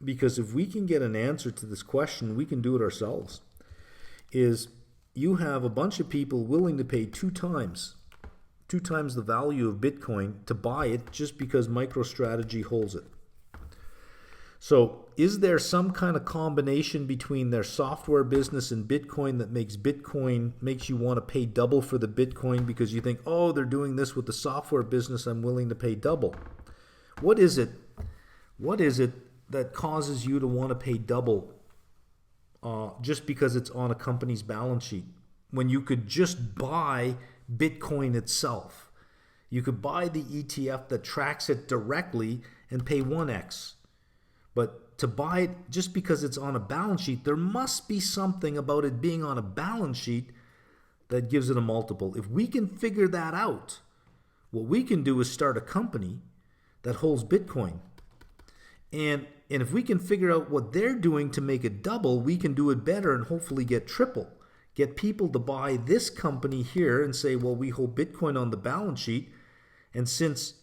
because if we can get an answer to this question, we can do it ourselves. Is you have a bunch of people willing to pay two times the value of Bitcoin to buy it just because MicroStrategy holds it. So is there some kind of combination between their software business and Bitcoin that makes you want to pay double for the Bitcoin because you think, oh, they're doing this with the software business, I'm willing to pay double? What is it that causes you to want to pay double just because it's on a company's balance sheet when you could just buy Bitcoin itself? You could buy the ETF that tracks it directly and pay 1x. But to buy it just because it's on a balance sheet, there must be something about it being on a balance sheet that gives it a multiple. If we can figure that out, what we can do is start a company that holds Bitcoin. And if we can figure out what they're doing to make it double, we can do it better and hopefully get triple. Get people to buy this company here and say, well, we hold Bitcoin on the balance sheet. And since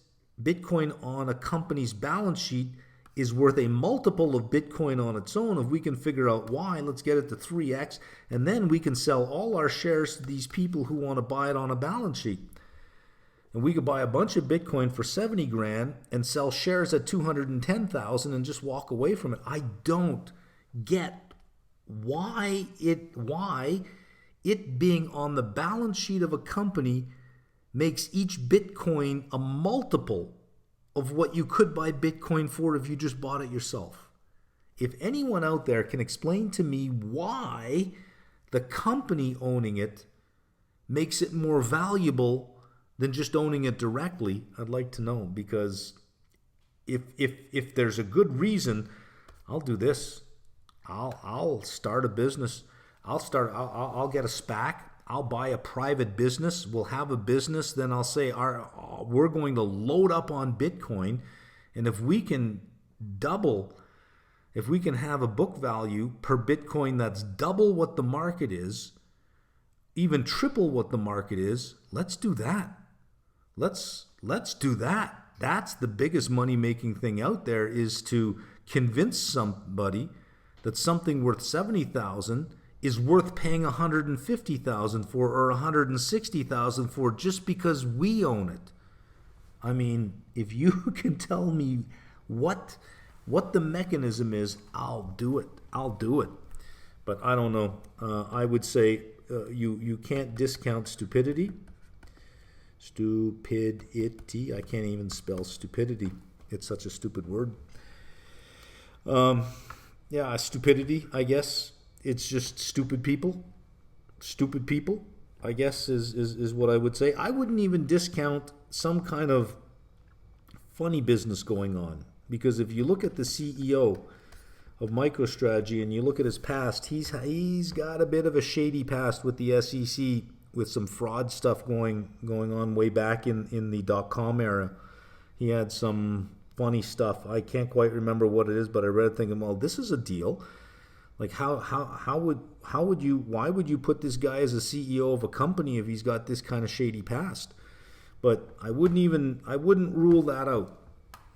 Bitcoin on a company's balance sheet is worth a multiple of Bitcoin on its own, if we can figure out why, let's get it to 3x, and then we can sell all our shares to these people who want to buy it on a balance sheet. And we could buy a bunch of Bitcoin for 70 grand and sell shares at 210,000 and just walk away from it. I don't get why it being on the balance sheet of a company makes each Bitcoin a multiple of what you could buy Bitcoin for if you just bought it yourself. If anyone out there can explain to me why the company owning it makes it more valuable than just owning it directly, I'd like to know. Because if there's a good reason, I'll do this. I'll start a business. I'll get a SPAC. I'll buy a private business. We'll have a business. Then I'll say, we're going to load up on Bitcoin. And if we can have a book value per Bitcoin that's double what the market is, even triple what the market is, let's do that. Let's do that. That's the biggest money-making thing out there, is to convince somebody that something worth 70,000 is worth paying 150,000 for, or 160,000 for, just because we own it. I mean, if you can tell me what the mechanism is, I'll do it. I'll do it. But I don't know. I would say you can't discount stupidity. Stupidity. I can't even spell stupidity. It's such a stupid word. Yeah, stupidity, I guess. It's just stupid people. Stupid people, I guess, is what I would say. I wouldn't even discount some kind of funny business going on. Because if you look at the CEO of MicroStrategy and you look at his past, he's got a bit of a shady past with the SEC, with some fraud stuff going on way back in the .com era. He had some funny stuff. I can't quite remember what it is, but I read it thinking, well, this is a deal. Like why would you put this guy as a CEO of a company if he's got this kind of shady past? But I wouldn't rule that out.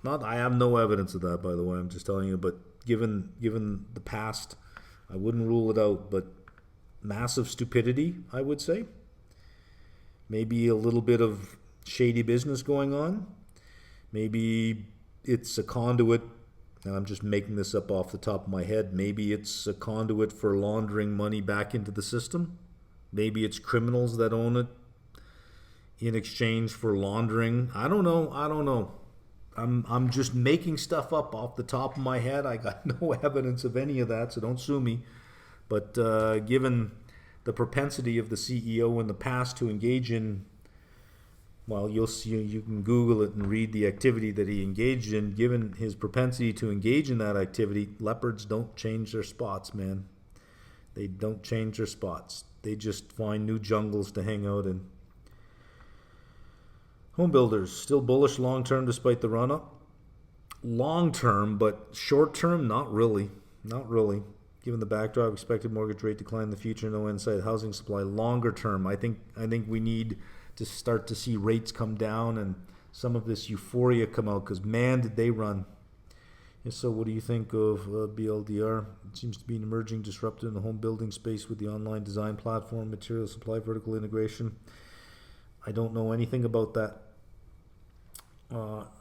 Not, I have no evidence of that, by the way. I'm just telling you. But given the past, I wouldn't rule it out. But massive stupidity, I would say. Maybe a little bit of shady business going on. Maybe it's a conduit. Now I'm just making this up off the top of my head. Maybe it's a conduit for laundering money back into the system. Maybe it's criminals that own it in exchange for laundering. I don't know. I'm just making stuff up off the top of my head. I got no evidence of any of that, so don't sue me. But given the propensity of the CEO in the past to engage in, well, you'll see, you can Google it and read the activity that he engaged in. Given his propensity to engage in that activity, leopards don't change their spots, man. They don't change their spots. They just find new jungles to hang out in. Home builders, still bullish long-term despite the run-up? Long-term, but short-term, not really. Not really. Given the backdrop, expected mortgage rate decline in the future, no inside housing supply. Longer-term, I think we need to start to see rates come down and some of this euphoria come out, because man, did they run. And so what do you think of BLDR? It seems to be an emerging disruptor in the home building space with the online design platform, material supply, vertical integration. I don't know anything about that.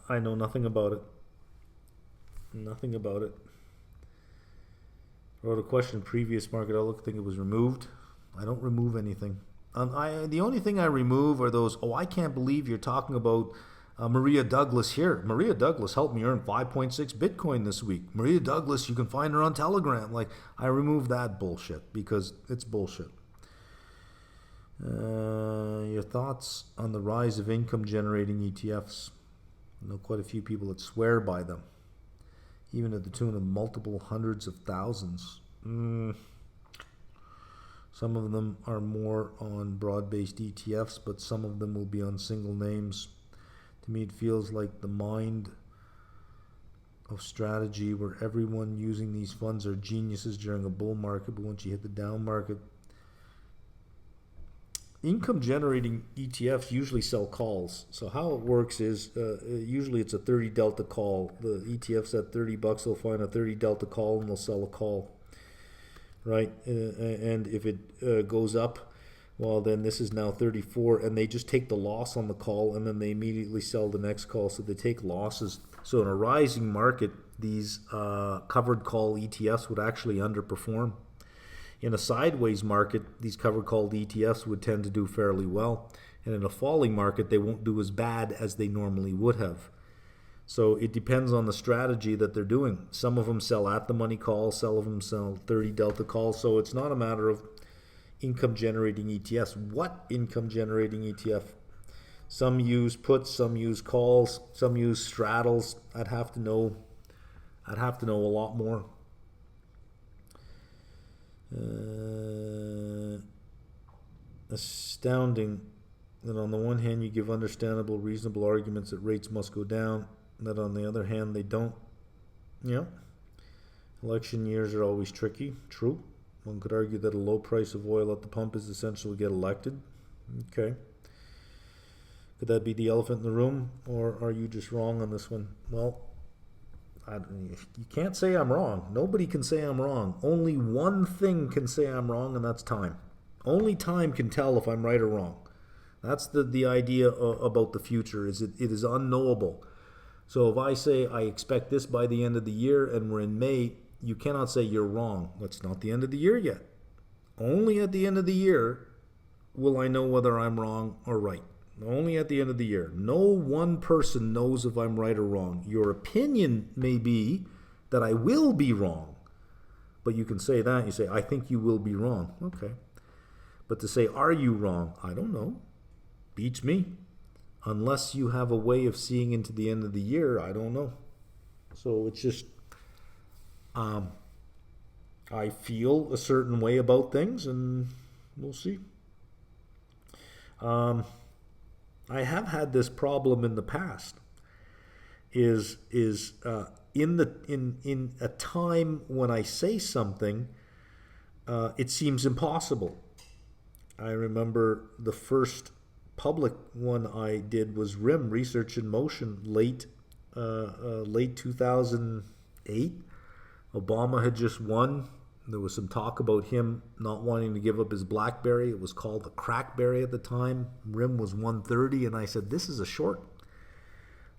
I know nothing about it. Nothing about it. I wrote a question, previous market outlook, I think it was removed. I don't remove anything. The only thing I remove are those, I can't believe you're talking about Maria Douglas here. Maria Douglas helped me earn 5.6 Bitcoin this week. Maria Douglas, you can find her on Telegram. Like, I remove that bullshit because it's bullshit. Your thoughts on the rise of income generating ETFs? I know quite a few people that swear by them, even at the tune of multiple hundreds of thousands. Some of them are more on broad-based ETFs, but some of them will be on single names. To me, it feels like the mind of strategy where everyone using these funds are geniuses during a bull market, but once you hit the down market, income generating ETFs usually sell calls. So how it works is usually it's a 30 delta call. The ETF's at $30, they'll find a 30 delta call and they'll sell a call. Right? And if it goes up, well, then this is now 34, and they just take the loss on the call and then they immediately sell the next call. So they take losses. So in a rising market, these covered call ETFs would actually underperform. In a sideways market, these covered call ETFs would tend to do fairly well. And in a falling market, they won't do as bad as they normally would have. So it depends on the strategy that they're doing. Some of them sell at the money call, some of them sell 30 delta calls. So it's not a matter of income generating ETFs. What income generating ETF? Some use puts, some use calls, some use straddles. I'd have to know a lot more. Astounding that on the one hand you give understandable, reasonable arguments that rates must go down, that on the other hand they don't. Yeah. Election years are always tricky. True. One could argue that a low price of oil at the pump is essential to get elected. Okay. Could that be the elephant in the room, or are you just wrong on this one? Well, you can't say I'm wrong. Nobody can say I'm wrong. Only one thing can say I'm wrong, and that's time. Only time can tell if I'm right or wrong. That's the idea about the future, is it is unknowable. So if I say I expect this by the end of the year and we're in May, you cannot say you're wrong. It's not the end of the year yet. Only at the end of the year will I know whether I'm wrong or right. Only at the end of the year. No one person knows if I'm right or wrong. Your opinion may be that I will be wrong. But you can say that. You say, I think you will be wrong. Okay. But to say, are you wrong? I don't know. Beats me. Unless you have a way of seeing into the end of the year, I don't know. So it's just, I feel a certain way about things, and we'll see. I have had this problem in the past. Is in a time when I say something, it seems impossible. I remember the first public one I did was RIM, Research in Motion, late 2008. Obama had just won. There was some talk about him not wanting to give up his BlackBerry. It was called the Crackberry at the time. RIM was 130, and I said, this is a short.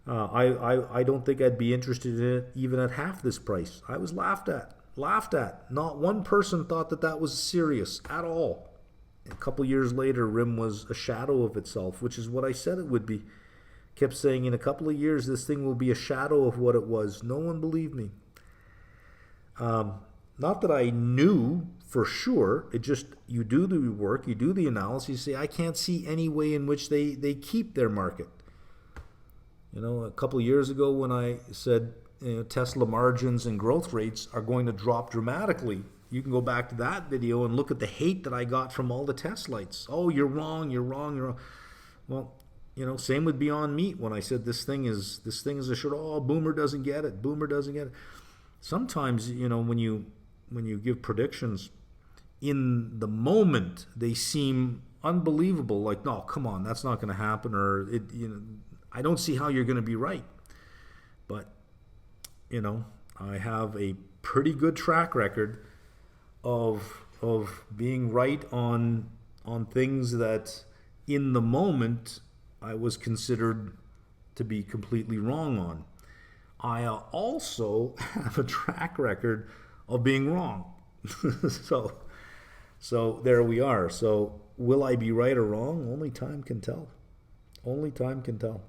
I don't think I'd be interested in it even at half this price. I was laughed at. Not one person thought that was serious at all. A couple years later, RIM was a shadow of itself, which is what I said it would be. Kept saying in a couple of years, this thing will be a shadow of what it was. No one believed me. Not that I knew for sure. It just, you do the work, you do the analysis, you say, I can't see any way in which they keep their market. You know, a couple of years ago when I said, Tesla margins and growth rates are going to drop dramatically, you can go back to that video and look at the hate that I got from all the Teslites. Oh, you're wrong. Well, same with Beyond Meat when I said this thing is a short. Oh, Boomer doesn't get it. Sometimes, when you give predictions in the moment, they seem unbelievable. Like, no, come on, that's not going to happen, or I don't see how you're going to be right. But I have a pretty good track record of being right on things that in the moment I was considered to be completely wrong on. I also have a track record of being wrong. So there we are. So will I be right or wrong? Only time can tell. Only time can tell.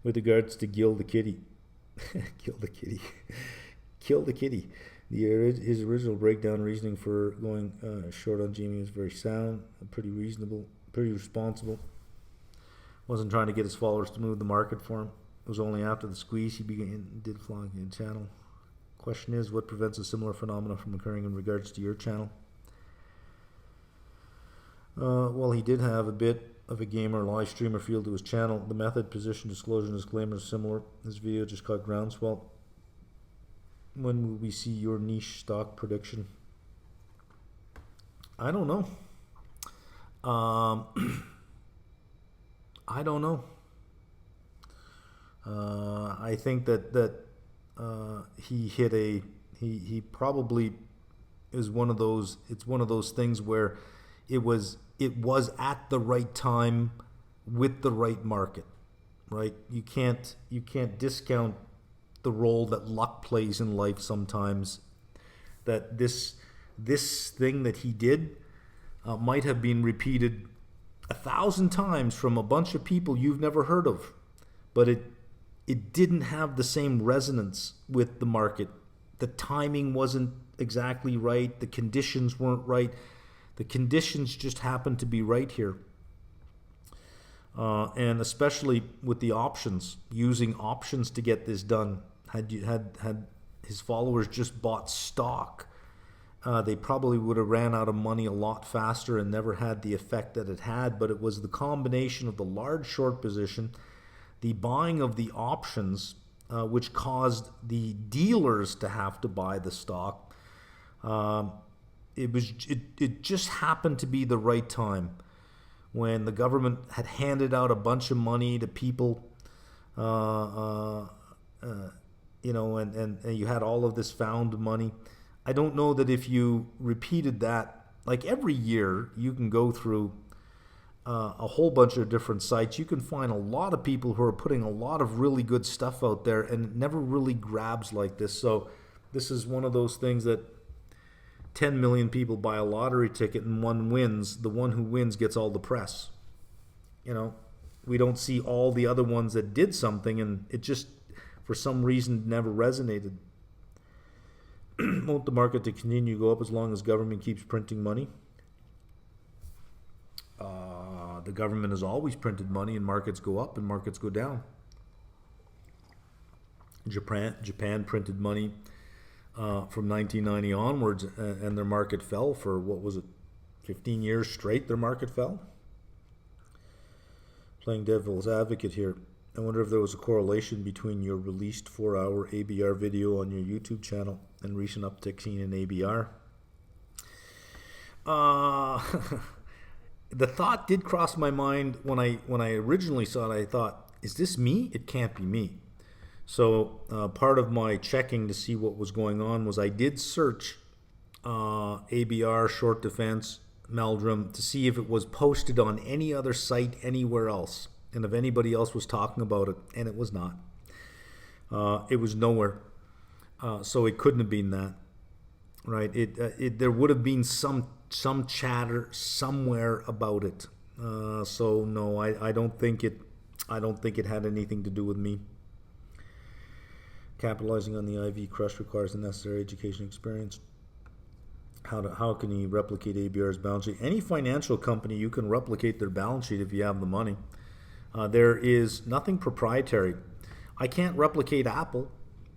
With regards to Gil the Kitty. Kill the kitty. Kill the kitty. His original breakdown reasoning for going short on Jamie was very sound, pretty reasonable, pretty responsible. Wasn't trying to get his followers to move the market for him. It was only after the squeeze he did fly in channel. Question is, what prevents a similar phenomenon from occurring in regards to your channel? Well, he did have a bit of a gamer live streamer feel to his channel. The method, position, disclosure, and disclaimer is similar. This video just caught groundswell. When will we see your niche stock prediction? I don't know. I don't know. I think that he hit he probably is one of those. It's one of those things where it was at the right time with the right market, right? You can't discount the role that luck plays in life sometimes. That this thing that he did might have been repeated 1,000 times from a bunch of people you've never heard of, but it didn't have the same resonance with the market. The timing wasn't exactly right. The conditions weren't right. The conditions just happened to be right here. And especially with the options, using options to get this done. Had his followers just bought stock, they probably would have ran out of money a lot faster and never had the effect that it had. But it was the combination of the large short position, the buying of the options, which caused the dealers to have to buy the stock. It just happened to be the right time. when the government had handed out a bunch of money to people, and you had all of this found money. I don't know that if you repeated that, like every year, you can go through a whole bunch of different sites. You can find a lot of people who are putting a lot of really good stuff out there, and it never really grabs like this. So this is one of those things that 10 million people buy a lottery ticket and one wins. The one who wins gets all the press. We don't see all the other ones that did something, and it just, for some reason, never resonated. Want the market to continue to go up as long as government keeps printing money? The government has always printed money, and markets go up and markets go down. Japan printed money from 1990 onwards, and their market fell for, 15 years straight their market fell? Playing devil's advocate here. I wonder if there was a correlation between your released 4-hour ABR video on your YouTube channel and recent uptick seen in ABR. The thought did cross my mind when I originally saw it. I thought, is this me? It can't be me. So part of my checking to see what was going on was I did search ABR, short defense, Meldrum, to see if it was posted on any other site anywhere else, and if anybody else was talking about it, and it was not. It was nowhere. So it couldn't have been that, right? There would have been some chatter somewhere about it. So no, I don't think it had anything to do with me. Capitalizing on the IV crush requires the necessary education experience. How can you replicate ABR's balance sheet? Any financial company, you can replicate their balance sheet if you have the money. There is nothing proprietary. I can't replicate Apple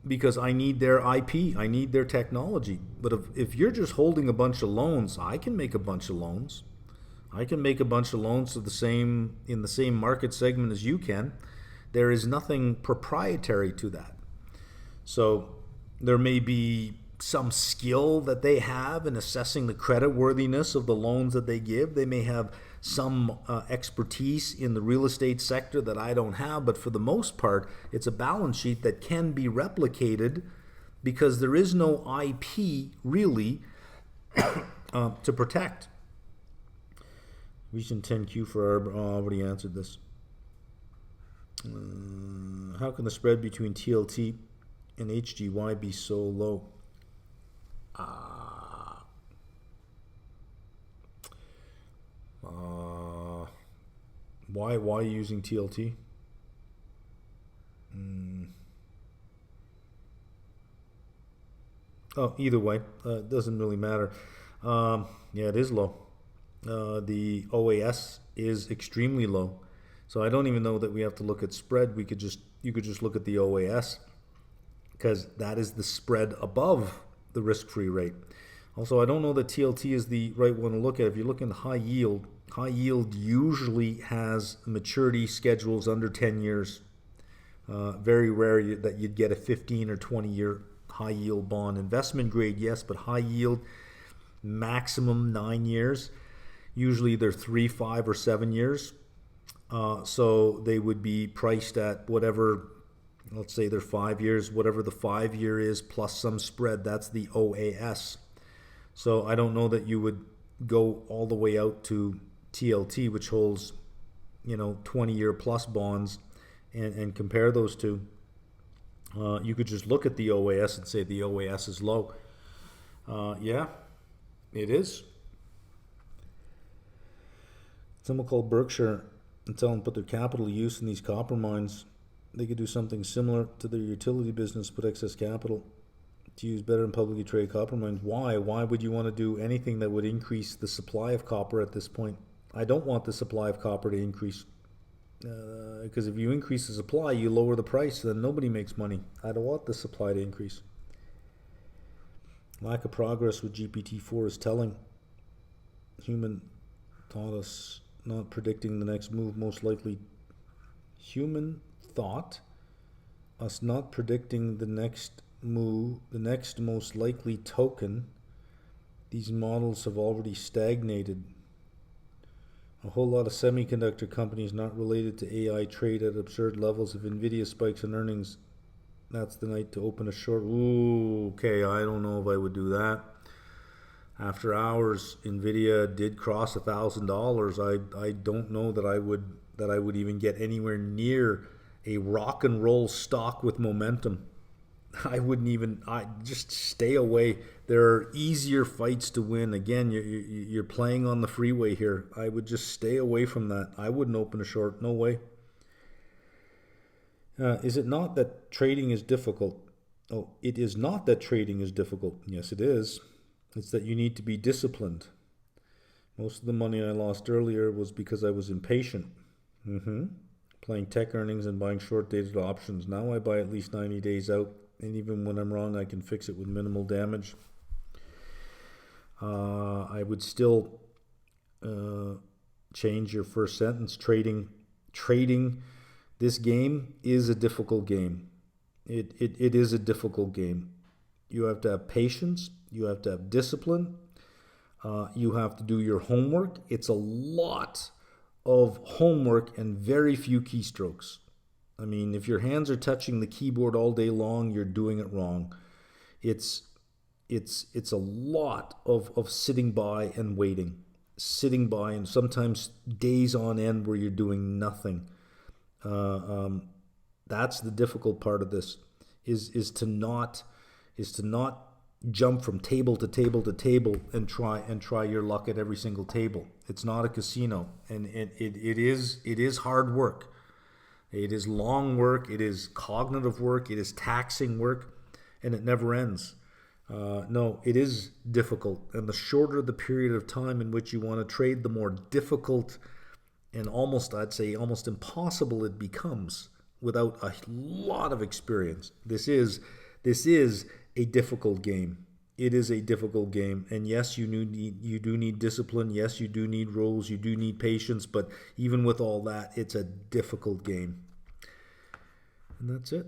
because I need their IP, I need their technology. But if you're just holding a bunch of loans, I can make a bunch of loans. I can make a bunch of loans in the same market segment as you can. There is nothing proprietary to that. So there may be some skill that they have in assessing the creditworthiness of the loans that they give. They may have some expertise in the real estate sector that I don't have, but for the most part, it's a balance sheet that can be replicated because there is no IP really to protect. Recent 10Q for Arbor, already answered this. How can the spread between TLT and HGY be so low? Why using TLT? Oh, either way, it doesn't really matter. Yeah, it is low. The OAS is extremely low, so I don't even know that we have to look at spread. You could just look at the OAS because that is the spread above the risk-free rate. Also, I don't know that TLT is the right one to look at. If you're looking at high yield usually has maturity schedules under 10 years. Very rare that you'd get a 15 or 20 year high yield bond. Investment grade, yes, but high yield, maximum 9 years. Usually they're 3, 5, or 7 years. So they would be priced at whatever, let's say they're 5 years, whatever the 5 year is plus some spread. That's the OAS. So I don't know that you would go all the way out to TLT, which holds 20-year plus bonds, and compare those two. You could just look at the OAS and say the OAS is low. Yeah, it is. Someone called Berkshire and tell them to put their capital to use in these copper mines. They could do something similar to their utility business, put excess capital to use better in publicly traded copper mines. Why? Why would you want to do anything that would increase the supply of copper at this point? I don't want the supply of copper to increase. Because if you increase the supply, you lower the price, then nobody makes money. I don't want the supply to increase. Lack of progress with GPT-4 is telling. Human taught us not predicting the next move, most likely. Human thought us not predicting the next move, the next most likely token. These models have already stagnated. A whole lot of semiconductor companies not related to AI trade at absurd levels. If Nvidia spikes in earnings, that's the night to open a short. Ooh, okay, I don't know if I would do that. After hours, Nvidia did cross $1,000. I don't know that I would even get anywhere near a rock and roll stock with momentum. I wouldn't even. I just stay away. There are easier fights to win. Again, you're playing on the freeway here. I would just stay away from that. I wouldn't open a short. No way. Is it not that trading is difficult? Oh, it is not that trading is difficult. Yes, it is. It's that you need to be disciplined. Most of the money I lost earlier was because I was impatient. Playing tech earnings and buying short-dated options. Now I buy at least 90 days out, and even when I'm wrong, I can fix it with minimal damage. I would still change your first sentence. Trading. This game is a difficult game. It is a difficult game. You have to have patience. You have to have discipline. You have to do your homework. It's a lot of homework and very few keystrokes. I mean, if your hands are touching the keyboard all day long, you're doing it wrong. It's a lot of sitting by and waiting. Sitting by and sometimes days on end where you're doing nothing. That's the difficult part of this, is to not jump from table to table to table and try your luck at every single table. It's not a casino, and it is hard work. It is long work. It is cognitive work. It is taxing work, and it never ends. No, it is difficult, and the shorter the period of time in which you want to trade, the more difficult and I'd say almost impossible it becomes without a lot of experience. This is a difficult game. It is a difficult game, and yes, you do need discipline. Yes, you do need rules. You do need patience. But even with all that, it's a difficult game. And that's it.